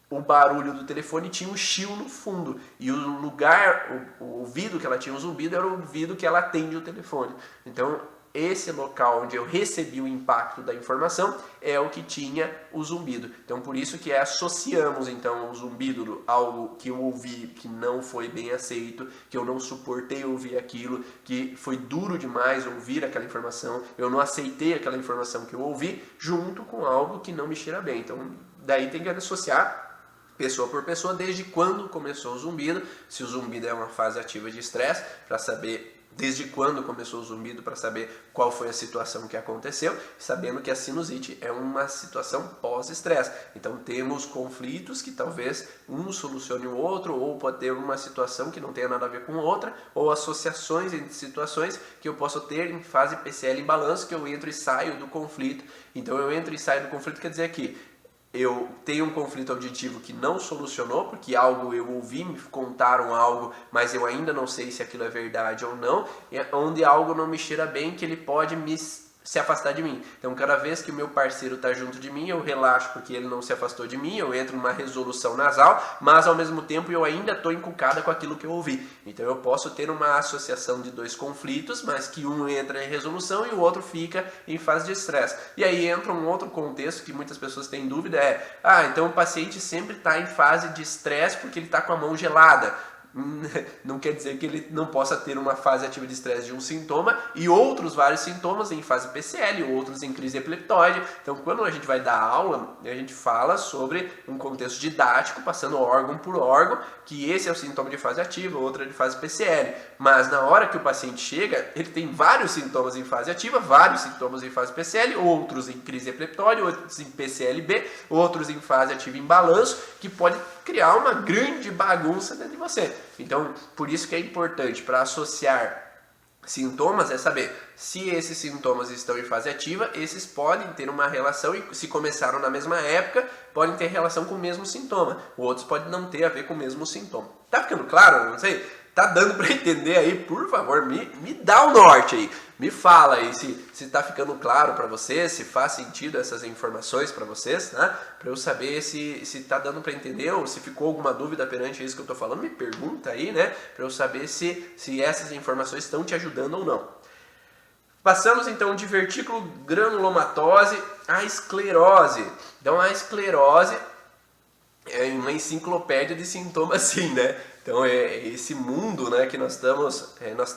o barulho do telefone tinha um chiu no fundo, e o lugar, o ouvido que ela tinha, o zumbido, era o ouvido que ela atende o telefone. Então, esse local onde eu recebi o impacto da informação é o que tinha o zumbido. Então por isso que associamos então o zumbido a algo que eu ouvi que não foi bem aceito, que eu não suportei ouvir aquilo, que foi duro demais ouvir aquela informação, eu não aceitei aquela informação que eu ouvi, junto com algo que não me cheira bem. Então daí tem que associar pessoa por pessoa, desde quando começou o zumbido, se o zumbido é uma fase ativa de estresse, para saber desde quando começou o zumbido, para saber qual foi a situação que aconteceu, sabendo que a sinusite é uma situação pós-estresse. Então temos conflitos que talvez um solucione o outro, ou pode ter uma situação que não tenha nada a ver com outra, ou associações entre situações que eu posso ter em fase PCL em balanço, que eu entro e saio do conflito. Então eu entro e saio do conflito, quer dizer que eu tenho um conflito auditivo que não solucionou, porque algo eu ouvi, me contaram algo, mas eu ainda não sei se aquilo é verdade ou não, onde algo não me cheira bem, que ele pode se afastar de mim. Então cada vez que o meu parceiro está junto de mim, eu relaxo porque ele não se afastou de mim, eu entro numa resolução nasal, mas ao mesmo tempo eu ainda estou encucada com aquilo que eu ouvi. Então eu posso ter uma associação de dois conflitos, mas que um entra em resolução e o outro fica em fase de estresse. E aí entra um outro contexto que muitas pessoas têm dúvida, então o paciente sempre está em fase de estresse porque ele está com a mão gelada. Não quer dizer que ele não possa ter uma fase ativa de estresse de um sintoma e outros vários sintomas em fase PCL, outros em crise epileptóide. Então quando a gente vai dar aula, a gente fala sobre um contexto didático, passando órgão por órgão, que esse é o sintoma de fase ativa, outro é de fase PCL. Mas na hora que o paciente chega, ele tem vários sintomas em fase ativa, vários sintomas em fase PCL, outros em crise epileptóide, outros em PCLB, outros em fase ativa em balanço, que pode criar uma grande bagunça dentro de você. Então, por isso que é importante para associar sintomas é saber se esses sintomas estão em fase ativa, esses podem ter uma relação e se começaram na mesma época, podem ter relação com o mesmo sintoma. Outros podem não ter a ver com o mesmo sintoma. Tá ficando claro? Não sei. Tá dando para entender aí? Por favor, me dá o norte aí. Me fala aí se tá ficando claro para vocês, se faz sentido essas informações para vocês, né? Para eu saber se tá dando para entender ou se ficou alguma dúvida perante isso que eu tô falando, me pergunta aí, né? Para eu saber se essas informações estão te ajudando ou não. Passamos então de vertículo granulomatose à esclerose. Então a esclerose é uma enciclopédia de sintomas, sim, né? Então é esse mundo, né, que nós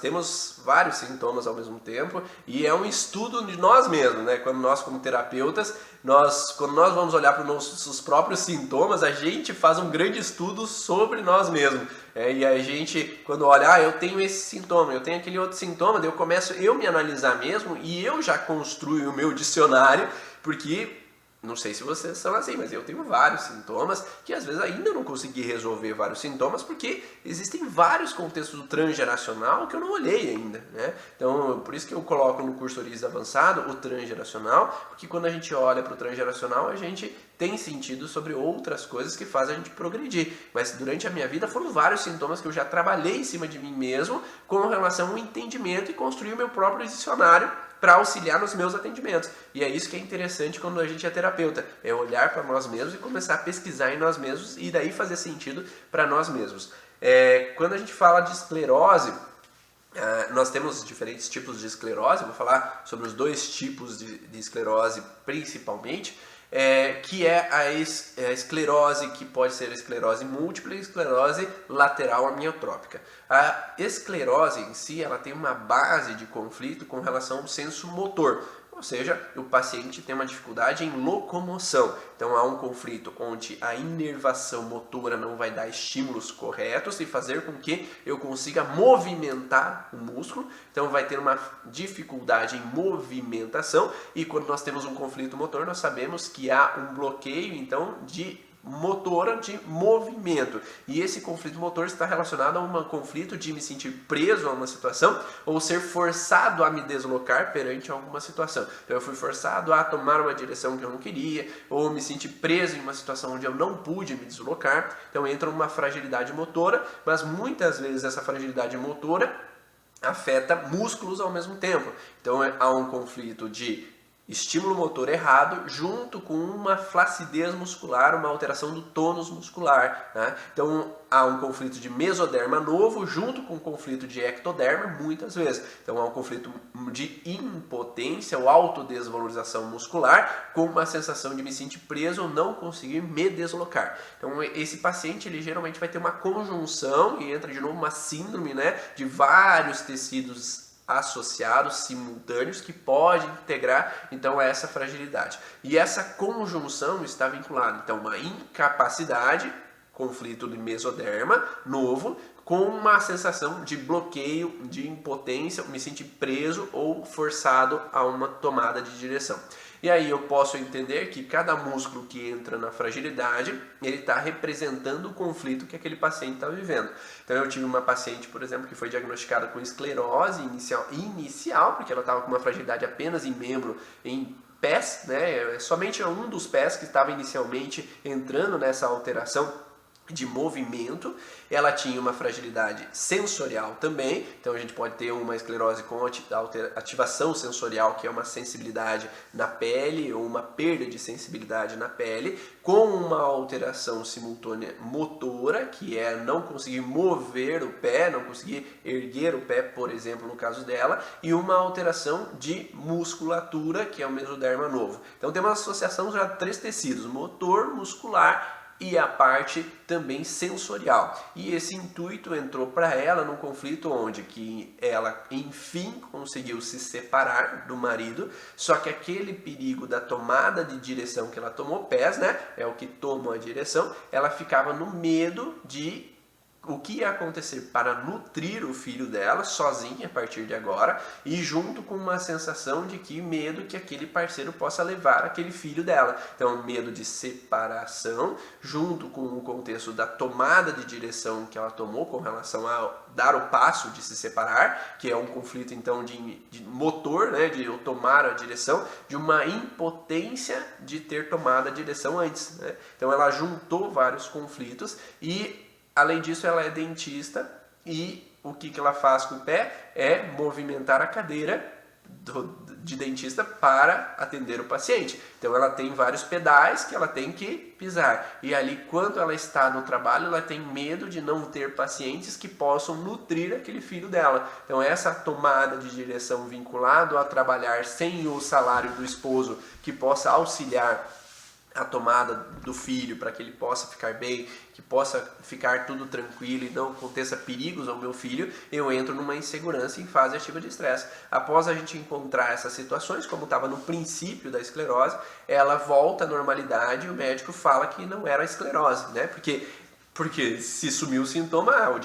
temos vários sintomas ao mesmo tempo e é um estudo de nós mesmos, né? Quando nós como terapeutas, quando nós vamos olhar para os nossos próprios sintomas, a gente faz um grande estudo sobre nós mesmos. E a gente, quando olha, eu tenho esse sintoma, eu tenho aquele outro sintoma, daí eu começo eu me analisar mesmo e eu já construo o meu dicionário, porque não sei se vocês são assim, mas eu tenho vários sintomas que às vezes ainda não consegui resolver vários sintomas porque existem vários contextos do transgeracional que eu não olhei ainda, né? Então, por isso que eu coloco no curso Origens Avançado o transgeracional, porque quando a gente olha para o transgeracional, a gente tem sentido sobre outras coisas que fazem a gente progredir. Mas durante a minha vida foram vários sintomas que eu já trabalhei em cima de mim mesmo com relação ao entendimento e construir o meu próprio dicionário para auxiliar nos meus atendimentos. E é isso que é interessante quando a gente é terapeuta, é olhar para nós mesmos e começar a pesquisar em nós mesmos e daí fazer sentido para nós mesmos. Quando a gente fala de esclerose, nós temos diferentes tipos de esclerose, eu vou falar sobre os dois tipos de esclerose principalmente, que é a esclerose que pode ser a esclerose múltipla e a esclerose lateral amiotrópica. A esclerose em si, ela tem uma base de conflito com relação ao senso motor, ou seja, o paciente tem uma dificuldade em locomoção. Então há um conflito onde a inervação motora não vai dar estímulos corretos e fazer com que eu consiga movimentar o músculo. Então vai ter uma dificuldade em movimentação e quando nós temos um conflito motor, nós sabemos que há um bloqueio então de motora de movimento. E esse conflito motor está relacionado a um conflito de me sentir preso a uma situação ou ser forçado a me deslocar perante alguma situação. Então eu fui forçado a tomar uma direção que eu não queria ou me sentir preso em uma situação onde eu não pude me deslocar. Então entra uma fragilidade motora, mas muitas vezes essa fragilidade motora afeta músculos ao mesmo tempo. Então há um conflito de estímulo motor errado junto com uma flacidez muscular, uma alteração do tônus muscular, né? Então há um conflito de mesoderma novo junto com um conflito de ectoderma muitas vezes. Então há um conflito de impotência ou autodesvalorização muscular com uma sensação de me sentir preso ou não conseguir me deslocar. Então esse paciente ele geralmente vai ter uma conjunção e entra de novo uma síndrome, né, de vários tecidos associados, simultâneos, que pode integrar então essa fragilidade. E essa conjunção está vinculada então uma incapacidade, conflito de mesoderma novo, com uma sensação de bloqueio, de impotência, me sentir preso ou forçado a uma tomada de direção. E aí eu posso entender que cada músculo que entra na fragilidade, ele está representando o conflito que aquele paciente está vivendo. Então eu tive uma paciente, por exemplo, que foi diagnosticada com esclerose inicial, porque ela estava com uma fragilidade apenas em membro, em pés, né? Somente um dos pés que estava inicialmente entrando nessa alteração de movimento. Ela tinha uma fragilidade sensorial também, então a gente pode ter uma esclerose com ativação sensorial, que é uma sensibilidade na pele ou uma perda de sensibilidade na pele, com uma alteração simultânea motora, que é não conseguir mover o pé, não conseguir erguer o pé, por exemplo, no caso dela, e uma alteração de musculatura, que é o mesoderma novo. Então tem uma associação já de 3 tecidos, motor, muscular e a parte também sensorial. E esse intuito entrou para ela num conflito onde que ela enfim conseguiu se separar do marido, só que aquele perigo da tomada de direção que ela tomou, pés, né, é o que toma a direção, ela ficava no medo de o que ia acontecer para nutrir o filho dela sozinha a partir de agora, e junto com uma sensação de que medo que aquele parceiro possa levar aquele filho dela. Então medo de separação junto com o contexto da tomada de direção que ela tomou com relação a dar o passo de se separar, que é um conflito então de motor, né, de eu tomar a direção, de uma impotência de ter tomado a direção antes, né? Então ela juntou vários conflitos e além disso, ela é dentista e o que ela faz com o pé é movimentar a cadeira de dentista para atender o paciente. Então ela tem vários pedais que ela tem que pisar. E ali, quando ela está no trabalho, ela tem medo de não ter pacientes que possam nutrir aquele filho dela. Então essa tomada de direção vinculado a trabalhar sem o salário do esposo que possa auxiliar a tomada do filho para que ele possa ficar bem, que possa ficar tudo tranquilo e não aconteça perigos ao meu filho, eu entro numa insegurança em fase ativa de estresse. Após a gente encontrar essas situações, como estava no princípio da esclerose, ela volta à normalidade e o médico fala que não era esclerose, né? Porque se sumiu o sintoma, o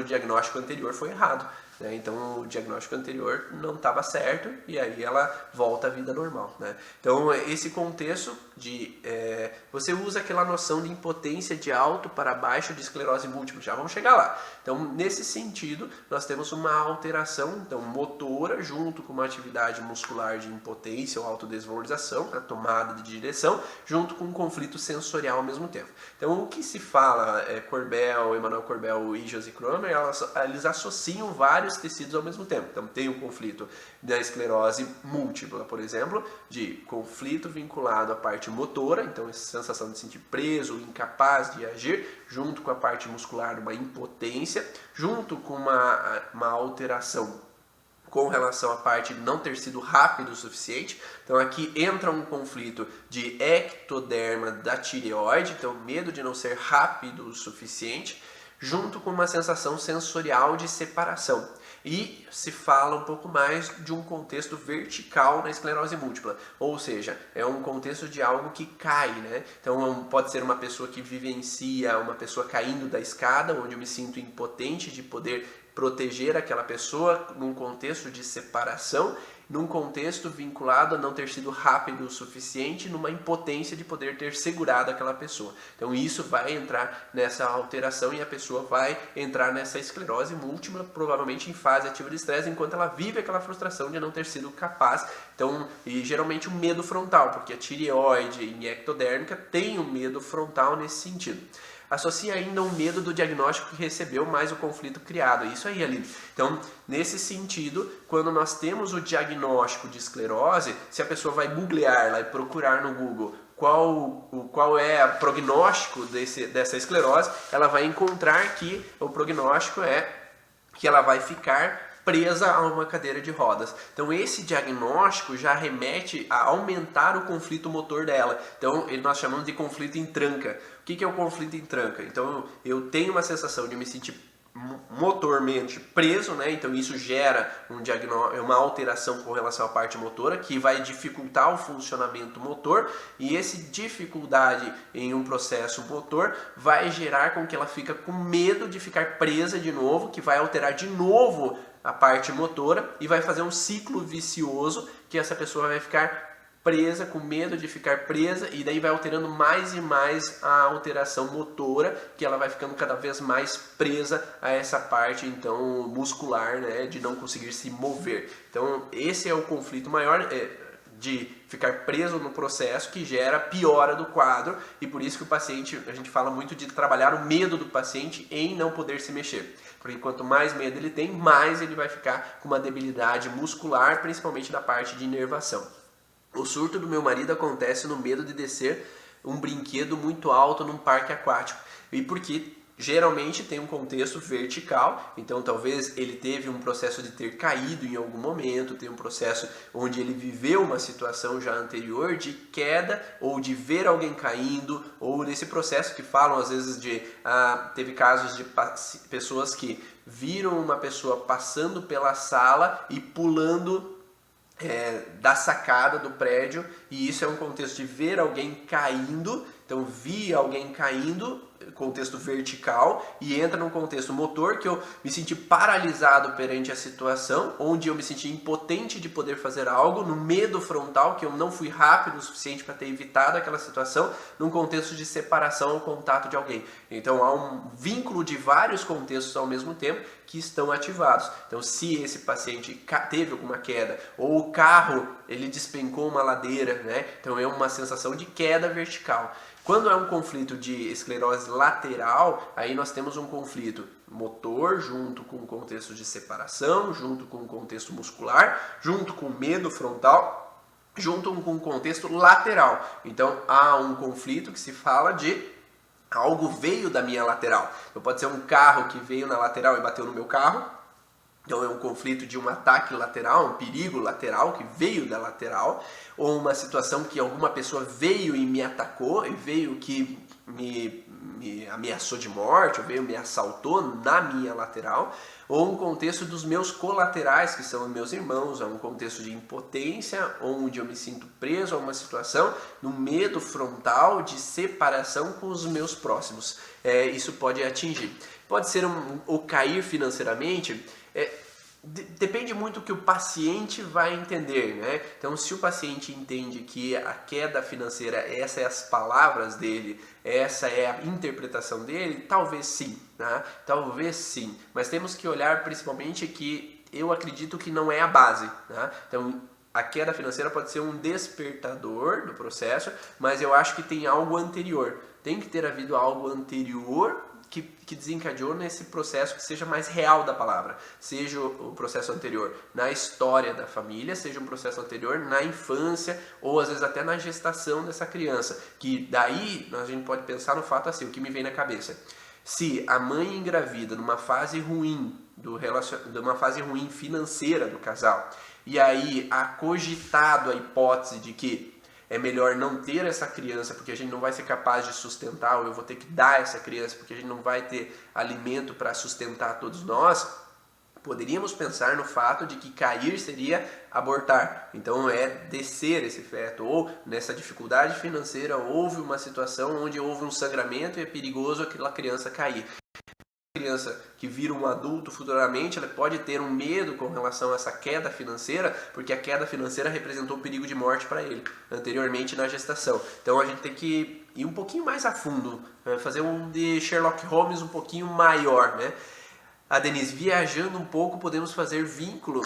diagnóstico anterior foi errado. Né? Então o diagnóstico anterior não estava certo e aí ela volta à vida normal. Né? Então esse contexto de você usa aquela noção de impotência de alto para baixo de esclerose múltipla, já vamos chegar lá. Então nesse sentido nós temos uma alteração então, motora junto com uma atividade muscular de impotência ou autodesvalorização, a tomada de direção, junto com um conflito sensorial ao mesmo tempo. Então o que se fala, Corbel, Emmanuel Corbel e Josie Cromer, eles associam vários tecidos ao mesmo tempo. Então tem o conflito da esclerose múltipla, por exemplo, de conflito vinculado à parte motora, então essa sensação de se sentir preso, incapaz de agir, junto com a parte muscular, uma impotência, junto com uma alteração com relação à parte de não ter sido rápido o suficiente. Então aqui entra um conflito de ectoderma da tireoide, então medo de não ser rápido o suficiente, junto com uma sensação sensorial de separação. E se fala um pouco mais de um contexto vertical na esclerose múltipla, ou seja, é um contexto de algo que cai, né? Então pode ser uma pessoa que vivencia uma pessoa caindo da escada, onde eu me sinto impotente de poder proteger aquela pessoa num contexto de separação, num contexto vinculado a não ter sido rápido o suficiente, numa impotência de poder ter segurado aquela pessoa. Então isso vai entrar nessa alteração e a pessoa vai entrar nessa esclerose múltipla, provavelmente em fase ativa de estresse, enquanto ela vive aquela frustração de não ter sido capaz. Então, e geralmente um medo frontal, porque a tireoide e ectodérmica tem um medo frontal nesse sentido. associa ainda o medo do diagnóstico que recebeu mais o conflito criado. É isso aí, Aline. Então, nesse sentido, quando nós temos o diagnóstico de esclerose, se a pessoa vai googlear lá e procurar no Google qual é o prognóstico dessa esclerose, ela vai encontrar que o prognóstico é que ela vai ficar presa a uma cadeira de rodas. Então esse diagnóstico já remete a aumentar o conflito motor dela. Então nós chamamos de conflito em tranca. O que é o conflito em tranca? Então eu tenho uma sensação de me sentir motormente preso, né? Então isso gera uma alteração com relação à parte motora que vai dificultar o funcionamento motor, e essa dificuldade em um processo motor vai gerar com que ela fique com medo de ficar presa de novo, que vai alterar de novo a parte motora e vai fazer um ciclo vicioso que essa pessoa vai ficar presa, com medo de ficar presa, e daí vai alterando mais e mais a alteração motora, que ela vai ficando cada vez mais presa a essa parte então muscular, né, de não conseguir se mover. Então esse é o conflito maior, de ficar preso no processo, que gera piora do quadro, e por isso que o paciente, a gente fala muito de trabalhar o medo do paciente em não poder se mexer. Porque quanto mais medo ele tem, mais ele vai ficar com uma debilidade muscular, principalmente na parte de inervação. O surto do meu marido acontece no medo de descer um brinquedo muito alto num parque aquático. E porque geralmente tem um contexto vertical, então talvez ele teve um processo de ter caído em algum momento, tem um processo onde ele viveu uma situação já anterior de queda, ou de ver alguém caindo, ou nesse processo que falam às vezes de... teve casos de pessoas que viram uma pessoa passando pela sala e pulando da sacada do prédio, e isso é um contexto de ver alguém caindo. Então vi alguém caindo, contexto vertical, e entra num contexto motor que eu me senti paralisado perante a situação, onde eu me senti impotente de poder fazer algo, no medo frontal, que eu não fui rápido o suficiente para ter evitado aquela situação, num contexto de separação ou contato de alguém. Então há um vínculo de vários contextos ao mesmo tempo que estão ativados. Então se esse paciente teve alguma queda, ou o carro ele despencou uma ladeira, né? Então é uma sensação de queda vertical. Quando é um conflito de esclerose lateral, aí nós temos um conflito motor junto com o contexto de separação, junto com o contexto muscular, junto com o medo frontal, junto com o contexto lateral. Então há um conflito que se fala de algo veio da minha lateral. Então pode ser um carro que veio na lateral e bateu no meu carro. Então é um conflito de um ataque lateral, um perigo lateral que veio da lateral, ou uma situação que alguma pessoa veio e me atacou, e veio que me ameaçou de morte, ou veio me assaltou na minha lateral, ou um contexto dos meus colaterais, que são meus irmãos, é um contexto de impotência, onde eu me sinto preso a uma situação, no medo frontal de separação com os meus próximos. Isso pode atingir. Pode ser ou cair financeiramente. Depende muito do que o paciente vai entender, né? Então, se o paciente entende que a queda financeira, essas são as palavras dele, essa é a interpretação dele, talvez sim, né? Talvez sim. Mas temos que olhar principalmente que eu acredito que não é a base, né? Então, a queda financeira pode ser um despertador do processo, mas eu acho que tem algo anterior. Tem que ter havido algo anterior que desencadeou nesse processo que seja mais real da palavra, seja o processo anterior na história da família, seja um processo anterior na infância, ou às vezes até na gestação dessa criança, que daí a gente pode pensar no fato assim, o que me vem na cabeça: se a mãe engravida numa fase ruim numa fase ruim financeira do casal, e aí há cogitado a hipótese de que é melhor não ter essa criança porque a gente não vai ser capaz de sustentar, ou eu vou ter que dar essa criança porque a gente não vai ter alimento para sustentar todos nós, poderíamos pensar no fato de que cair seria abortar. Então é descer esse feto, ou nessa dificuldade financeira houve uma situação onde houve um sangramento e é perigoso aquela criança cair. Criança que vira um adulto futuramente, ela pode ter um medo com relação a essa queda financeira, porque a queda financeira representou um perigo de morte para ele, anteriormente na gestação. Então a gente tem que ir um pouquinho mais a fundo, fazer um de Sherlock Holmes um pouquinho maior, né? A Denise, viajando um pouco, podemos fazer vínculo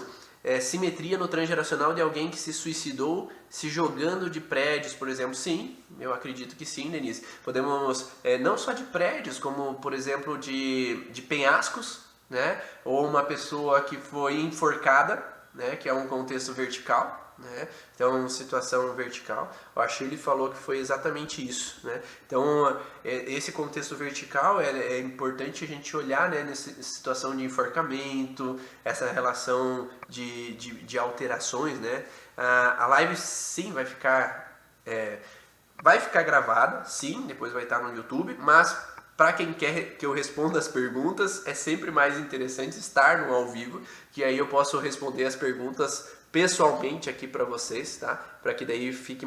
simetria no transgeracional de alguém que se suicidou se jogando de prédios, por exemplo? Sim, eu acredito que sim, Denise. Podemos, não só de prédios, como, por exemplo, de penhascos, né? Ou uma pessoa que foi enforcada, né? Que é um contexto vertical. Né? Então, situação vertical, eu acho que ele falou que foi exatamente isso, né? Então, esse contexto vertical é importante a gente olhar, né, nessa situação de enforcamento, essa relação de alterações, né? A live sim vai ficar gravada, sim, depois vai estar no YouTube, mas para quem quer que eu responda as perguntas, é sempre mais interessante estar no ao vivo, que aí eu posso responder as perguntas pessoalmente aqui para vocês, tá? Para que daí fique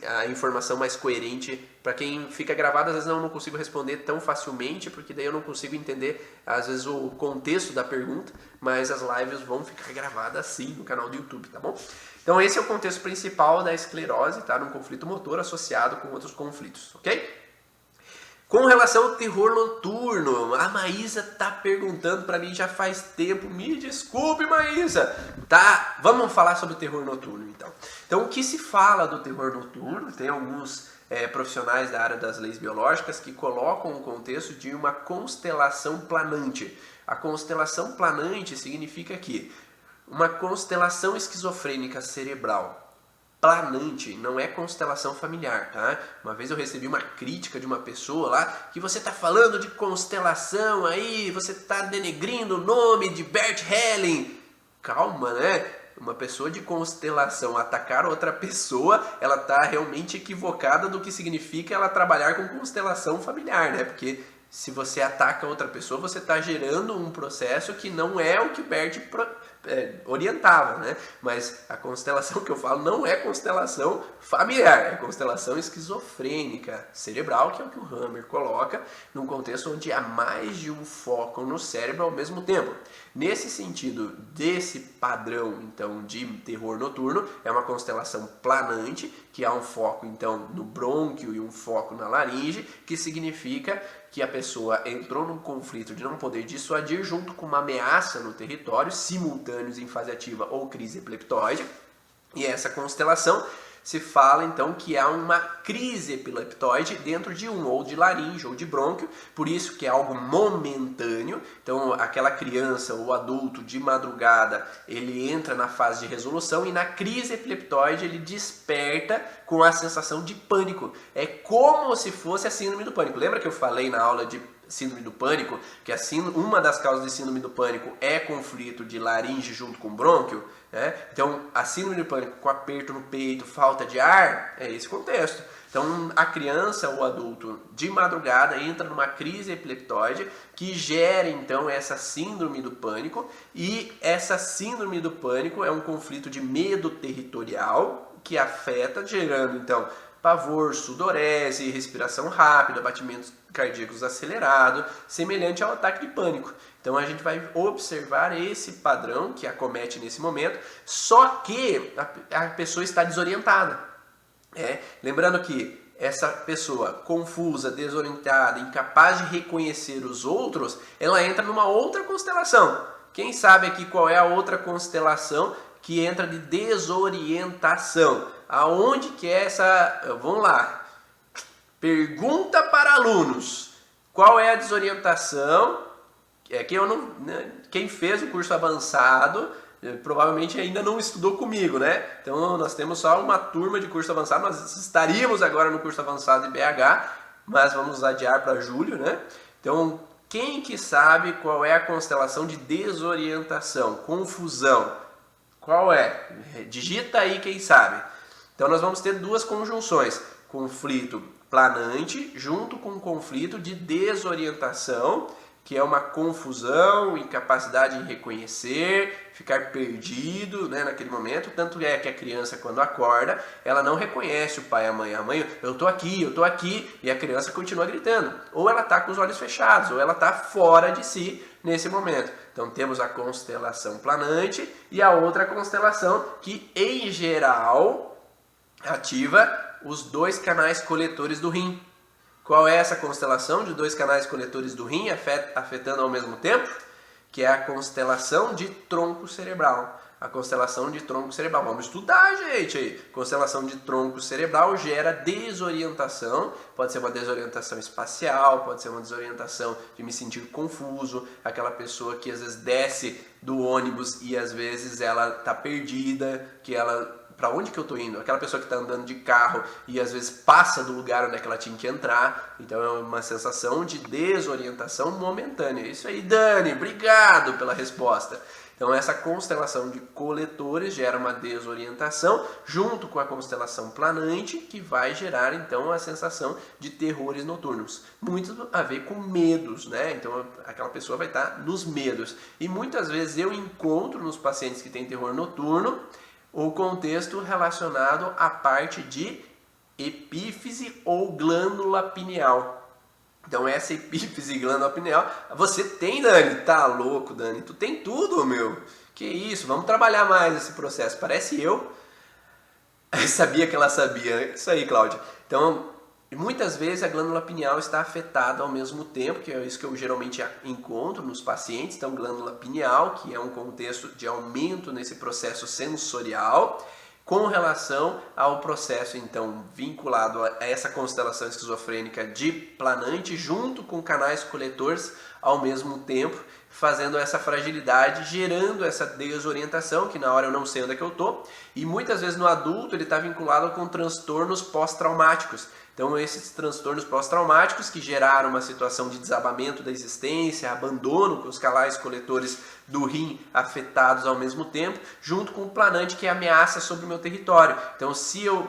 a informação mais coerente. Para quem fica gravado, às vezes eu não consigo responder tão facilmente, porque daí eu não consigo entender, às vezes, o contexto da pergunta, mas as lives vão ficar gravadas sim no canal do YouTube, tá bom? Então esse é o contexto principal da esclerose, tá? Num conflito motor associado com outros conflitos, ok? Com relação ao terror noturno, a Maísa tá perguntando para mim já faz tempo. Me desculpe, Maísa. Tá, vamos falar sobre o terror noturno, então. Então, o que se fala do terror noturno? Tem alguns profissionais da área das leis biológicas que colocam o contexto de uma constelação planante. A constelação planante significa que uma constelação esquizofrênica cerebral planante não é constelação familiar, tá? Uma vez eu recebi uma crítica de uma pessoa lá que você tá falando de constelação aí, você tá denegrindo o nome de Bert Helling. Calma, né? Uma pessoa de constelação atacar outra pessoa, ela tá realmente equivocada do que significa ela trabalhar com constelação familiar, né? Porque se você ataca outra pessoa, você está gerando um processo que não é o que Bert orientava, né? Mas a constelação que eu falo não é constelação familiar, é constelação esquizofrênica cerebral, que é o que o Hammer coloca num contexto onde há mais de um foco no cérebro ao mesmo tempo. Nesse sentido, desse padrão, então, de terror noturno, é uma constelação planante, que há um foco, então, no brônquio e um foco na laringe, que significa que a pessoa entrou num conflito de não poder dissuadir junto com uma ameaça no território, simultâneos em fase ativa ou crise epileptóide. E essa constelação se fala então que há uma crise epileptóide dentro de ou de laringe ou de brônquio, por isso que é algo momentâneo. Então aquela criança ou adulto de madrugada, ele entra na fase de resolução e na crise epileptóide ele desperta com a sensação de pânico. É como se fosse a síndrome do pânico. Lembra que eu falei na aula de síndrome do pânico, que uma das causas de síndrome do pânico é conflito de laringe junto com brônquio, né? Então, a síndrome do pânico com aperto no peito, falta de ar, é esse contexto. Então, a criança ou adulto de madrugada entra numa crise epileptóide que gera, então, essa síndrome do pânico, e essa síndrome do pânico é um conflito de medo territorial que afeta, gerando, então, pavor, sudorese, respiração rápida, batimentos cardíacos acelerados, semelhante ao ataque de pânico. Então a gente vai observar esse padrão que acomete nesse momento, só que a pessoa está desorientada. Lembrando que essa pessoa confusa, desorientada, incapaz de reconhecer os outros, ela entra numa outra constelação. Quem sabe aqui qual é a outra constelação que entra de desorientação? Aonde que é essa... Vamos lá. Pergunta para alunos. Qual é a desorientação? Quem fez o curso avançado provavelmente ainda não estudou comigo, né? Então nós temos só uma turma de curso avançado. Nós estaríamos agora no curso avançado de BH, mas vamos adiar para julho, né? Então quem que sabe qual é a constelação de desorientação, confusão? Qual é? Digita aí quem sabe. Então nós vamos ter duas conjunções, conflito planante junto com conflito de desorientação, que é uma confusão, incapacidade de reconhecer, ficar perdido, né, naquele momento. Tanto é que a criança, quando acorda, ela não reconhece o pai e a mãe. A mãe, eu tô aqui, e a criança continua gritando. Ou ela está com os olhos fechados, ou ela está fora de si nesse momento. Então temos a constelação planante e a outra constelação que, em geral, ativa os dois canais coletores do rim. Qual é essa constelação de dois canais coletores do rim afetando ao mesmo tempo? Que é a constelação de tronco cerebral. A constelação de tronco cerebral. Vamos estudar, gente, aí. Constelação de tronco cerebral gera desorientação. Pode ser uma desorientação espacial, pode ser uma desorientação de me sentir confuso. Aquela pessoa que às vezes desce do ônibus e às vezes ela tá perdida, que ela... Para onde que eu tô indo? Aquela pessoa que está andando de carro e às vezes passa do lugar onde é que ela tinha que entrar. Então é uma sensação de desorientação momentânea. Isso aí, Dani. Obrigado pela resposta. Então essa constelação de coletores gera uma desorientação junto com a constelação planante, que vai gerar então a sensação de terrores noturnos. Muito a ver com medos, né? Então aquela pessoa vai estar nos medos. E muitas vezes eu encontro nos pacientes que têm terror noturno o contexto relacionado à parte de epífise ou glândula pineal. Então essa epífise e glândula pineal, você tem, Dani? Tá louco, Dani? Tu tem tudo, meu. Que isso, vamos trabalhar mais esse processo. Parece eu sabia que ela sabia. Isso aí, Cláudia. Então, muitas vezes a glândula pineal está afetada ao mesmo tempo, que é isso que eu geralmente encontro nos pacientes. Então, glândula pineal, que é um contexto de aumento nesse processo sensorial, com relação ao processo, então, vinculado a essa constelação esquizofrênica de planante, junto com canais coletores ao mesmo tempo, fazendo essa fragilidade, gerando essa desorientação, que na hora eu não sei onde é que eu tô, e muitas vezes no adulto ele está vinculado com transtornos pós-traumáticos. Então esses transtornos pós-traumáticos que geraram uma situação de desabamento da existência, abandono com os canais coletores do rim afetados ao mesmo tempo, junto com o planante que é ameaça sobre o meu território. Então se o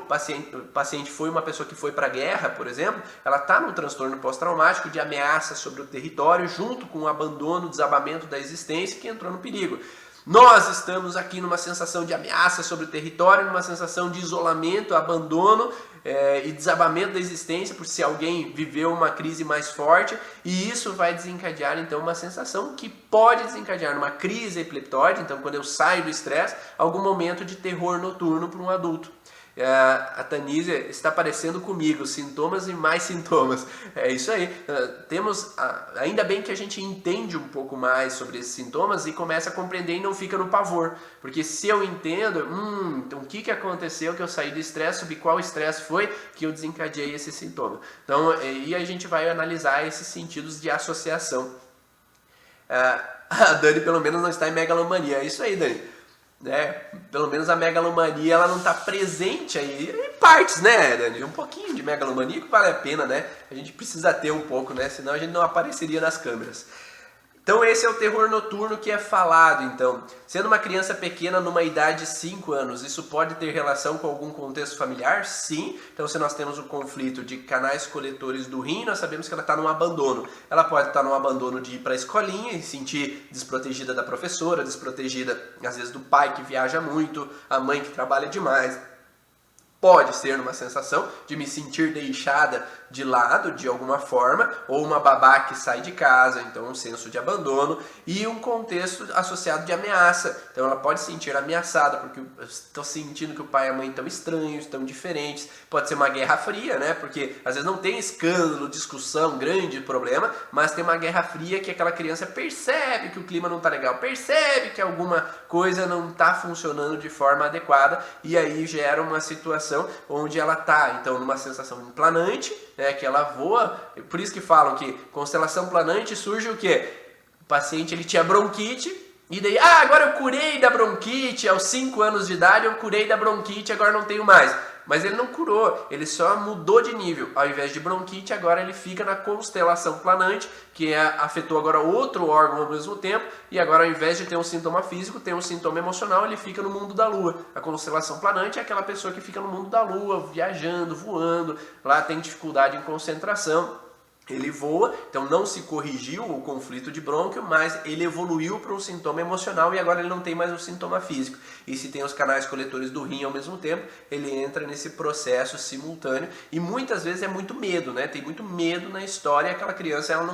paciente foi uma pessoa que foi para a guerra, por exemplo, ela está num transtorno pós-traumático de ameaça sobre o território, junto com o abandono, desabamento da existência que entrou no perigo. Nós estamos aqui numa sensação de ameaça sobre o território, numa sensação de isolamento, abandono e desabamento da existência, por se alguém viveu uma crise mais forte, e isso vai desencadear então uma sensação que pode desencadear numa crise epileptóide, então quando eu saio do estresse, algum momento de terror noturno para um adulto. A Tanísia está parecendo comigo, sintomas e mais sintomas. É isso aí. Ainda bem que a gente entende um pouco mais sobre esses sintomas e começa a compreender e não fica no pavor. Porque se eu entendo, então o que aconteceu que eu saí do estresse, sobre qual estresse foi que eu desencadeei esse sintoma. Então, e a gente vai analisar esses sentidos de associação. A Dani pelo menos não está em megalomania. É isso aí, Dani. Né? Pelo menos a megalomania ela não está presente aí em partes, né, Dani? Um pouquinho de megalomania que vale a pena, né? A gente precisa ter um pouco, né? Senão a gente não apareceria nas câmeras. Então esse é o terror noturno que é falado, então. Sendo uma criança pequena numa idade de 5 anos, isso pode ter relação com algum contexto familiar? Sim. Então se nós temos o conflito de canais coletores do rim, nós sabemos que ela está num abandono. Ela pode estar num abandono de ir para a escolinha e se sentir desprotegida da professora, desprotegida às vezes do pai que viaja muito, a mãe que trabalha demais. Pode ser uma sensação de me sentir deixada de lado de alguma forma, ou uma babá que sai de casa, então um senso de abandono, e um contexto associado de ameaça. Então ela pode se sentir ameaçada porque eu estou sentindo que o pai e a mãe estão estranhos, estão diferentes. Pode ser uma guerra fria, né? Porque às vezes não tem escândalo, discussão, grande problema, mas tem uma guerra fria que aquela criança percebe que o clima não está legal, percebe que alguma coisa não está funcionando de forma adequada, e aí gera uma situação onde ela está, então, numa sensação planante, né, que ela voa. Por isso que falam que constelação planante surge o quê? O paciente ele tinha bronquite, e daí, agora eu curei da bronquite, aos 5 anos de idade eu curei da bronquite, agora não tenho mais. Mas ele não curou, ele só mudou de nível. Ao invés de bronquite, agora ele fica na constelação planante, que afetou agora outro órgão ao mesmo tempo, e agora ao invés de ter um sintoma físico, tem um sintoma emocional, ele fica no mundo da lua. A constelação planante é aquela pessoa que fica no mundo da lua, viajando, voando, lá tem dificuldade em concentração. Ele voa, então não se corrigiu o conflito de brônquio, mas ele evoluiu para um sintoma emocional e agora ele não tem mais um sintoma físico. E se tem os canais coletores do rim ao mesmo tempo, ele entra nesse processo simultâneo e muitas vezes é muito medo, né? Tem muito medo na história e aquela criança ela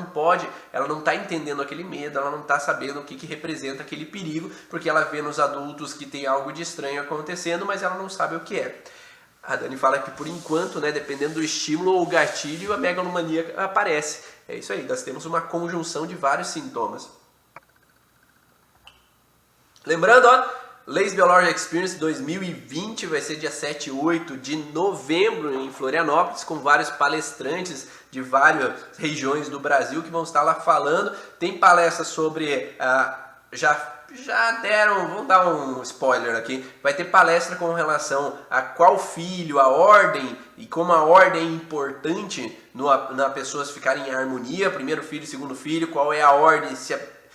não está entendendo aquele medo, ela não está sabendo o que representa aquele perigo, porque ela vê nos adultos que tem algo de estranho acontecendo, mas ela não sabe o que é. A Dani fala que por enquanto, né, dependendo do estímulo ou gatilho, a megalomania aparece. É isso aí, nós temos uma conjunção de vários sintomas. Lembrando, Lace Biologic Experience 2020 vai ser dia 7 e 8 de novembro em Florianópolis, com vários palestrantes de várias regiões do Brasil que vão estar lá falando. Tem palestras sobre... Já deram, vamos dar um spoiler aqui, vai ter palestra com relação a qual filho, a ordem e como a ordem é importante na pessoas ficarem em harmonia, primeiro filho, segundo filho, qual é a ordem, se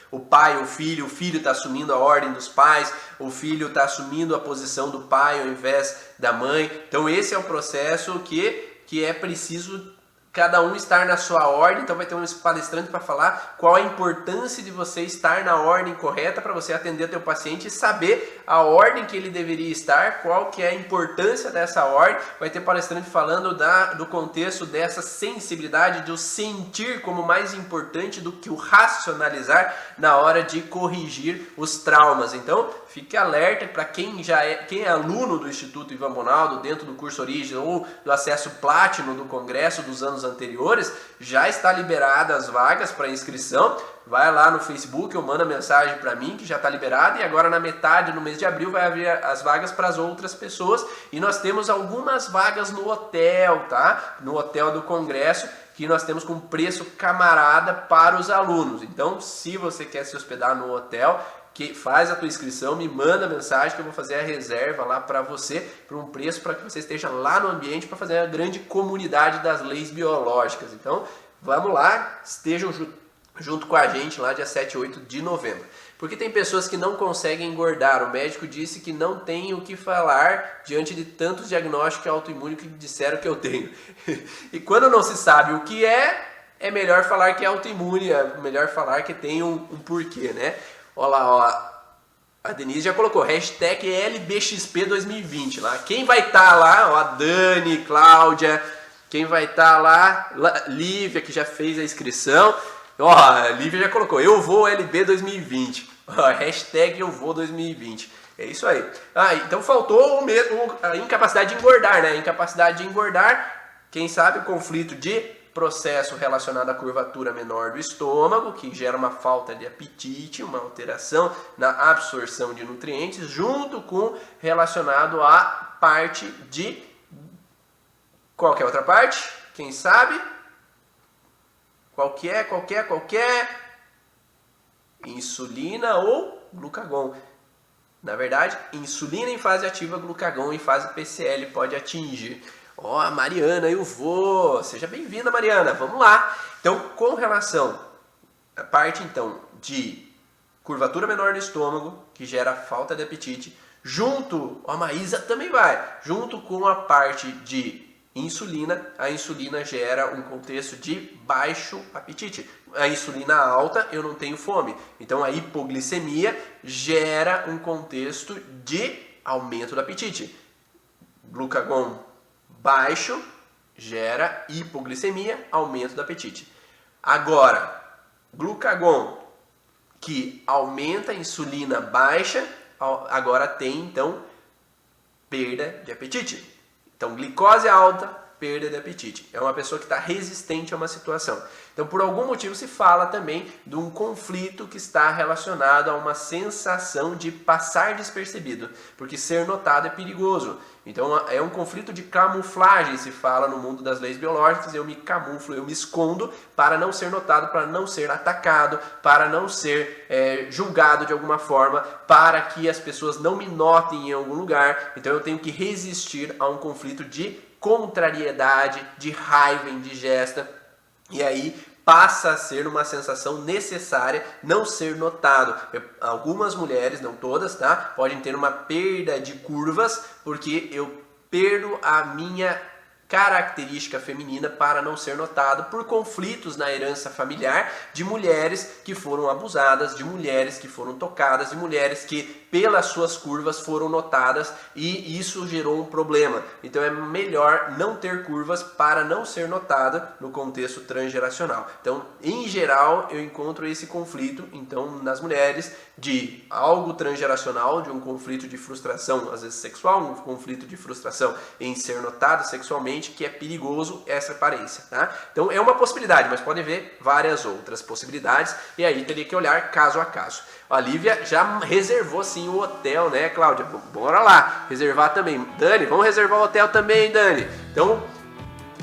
o pai, o filho está assumindo a ordem dos pais, o filho está assumindo a posição do pai ao invés da mãe. Então esse é o processo que é preciso cada um estar na sua ordem. Então vai ter um palestrante para falar qual a importância de você estar na ordem correta para você atender o teu paciente e saber a ordem que ele deveria estar, qual que é a importância dessa ordem. Vai ter palestrante falando do contexto dessa sensibilidade, de o sentir como mais importante do que o racionalizar na hora de corrigir os traumas. Então fique alerta para quem é aluno do Instituto Ivan Bonaldo, dentro do curso Origem ou do acesso Platinum do congresso dos anos anteriores, já está liberada as vagas para inscrição. Vai lá no Facebook ou manda mensagem para mim que já está liberado, e agora na metade do mês de abril vai abrir as vagas para as outras pessoas, e nós temos algumas vagas no hotel, tá? No hotel do congresso, que nós temos com preço camarada para os alunos. Então, se você quer se hospedar no hotel, que faz a tua inscrição, me manda mensagem que eu vou fazer a reserva lá para você, por um preço para que você esteja lá no ambiente para fazer a grande comunidade das leis biológicas. Então, vamos lá, estejam junto com a gente lá dia 7 e 8 de novembro. Porque tem pessoas que não conseguem engordar. O médico disse que não tem o que falar diante de tantos diagnósticos autoimunes que disseram que eu tenho. E quando não se sabe o que é melhor falar que é autoimune, é melhor falar que tem um porquê, né? Olha lá, ó, a Denise já colocou hashtag LBXP 2020 lá. Quem vai estar lá? Ó, a Dani, Cláudia, quem vai estar lá? Lívia, que já fez a inscrição. Ó, a Lívia já colocou, eu vou LB 2020. Ó, hashtag eu vou 2020. É isso aí. Então faltou a incapacidade de engordar, né? Incapacidade de engordar, quem sabe o conflito de processo relacionado à curvatura menor do estômago, que gera uma falta de apetite, uma alteração na absorção de nutrientes, junto com relacionado à parte de... Qualquer outra parte? Quem sabe? Qualquer? Insulina ou glucagon. Na verdade, insulina em fase ativa, glucagon em fase PCL pode atingir. Ó, a Mariana, eu vou. Seja bem-vinda, Mariana. Vamos lá. Então, com relação à parte então de curvatura menor do estômago, que gera falta de apetite, junto, a Maísa também vai, junto com a parte de insulina, a insulina gera um contexto de baixo apetite. A insulina alta, eu não tenho fome. Então, a hipoglicemia gera um contexto de aumento do apetite. Glucagon baixo gera hipoglicemia, aumento do apetite. Agora, glucagon que aumenta a insulina baixa, agora tem então perda de apetite. Então, glicose alta, perda de apetite. É uma pessoa que está resistente a uma situação. Então, por algum motivo se fala também de um conflito que está relacionado a uma sensação de passar despercebido, porque ser notado é perigoso. Então, é um conflito de camuflagem, se fala no mundo das leis biológicas. Eu me camuflo, eu me escondo para não ser notado, para não ser atacado, para não ser julgado de alguma forma, para que as pessoas não me notem em algum lugar. Então, eu tenho que resistir a um conflito de contrariedade, de raiva indigesta, e aí passa a ser uma sensação necessária não ser notado. Algumas mulheres, não todas, tá, podem ter uma perda de curvas porque eu perdo a minha característica feminina para não ser notado por conflitos na herança familiar de mulheres que foram abusadas, de mulheres que foram tocadas, de mulheres que pelas suas curvas foram notadas e isso gerou um problema. Então é melhor não ter curvas para não ser notada no contexto transgeracional. Então, em geral, eu encontro esse conflito então nas mulheres de algo transgeracional, de um conflito de frustração, às vezes sexual, um conflito de frustração em ser notado sexualmente, infelizmente, que é perigoso essa aparência, tá? Então é uma possibilidade, mas podem ver várias outras possibilidades e aí teria que olhar caso a caso. A Lívia já reservou sim o hotel, né, Cláudia? Bora lá, reservar também. Dani, vamos reservar o hotel também, Dani. Então,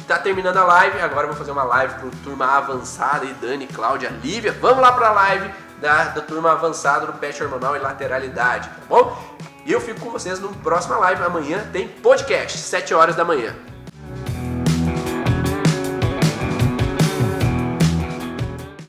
tá terminando a live, agora eu vou fazer uma live pro turma avançada, e Dani, Cláudia, Lívia. Vamos lá pra live da turma avançada do PET hormonal e lateralidade, tá bom? E eu fico com vocês no próxima live. Amanhã tem podcast, 7 horas da manhã.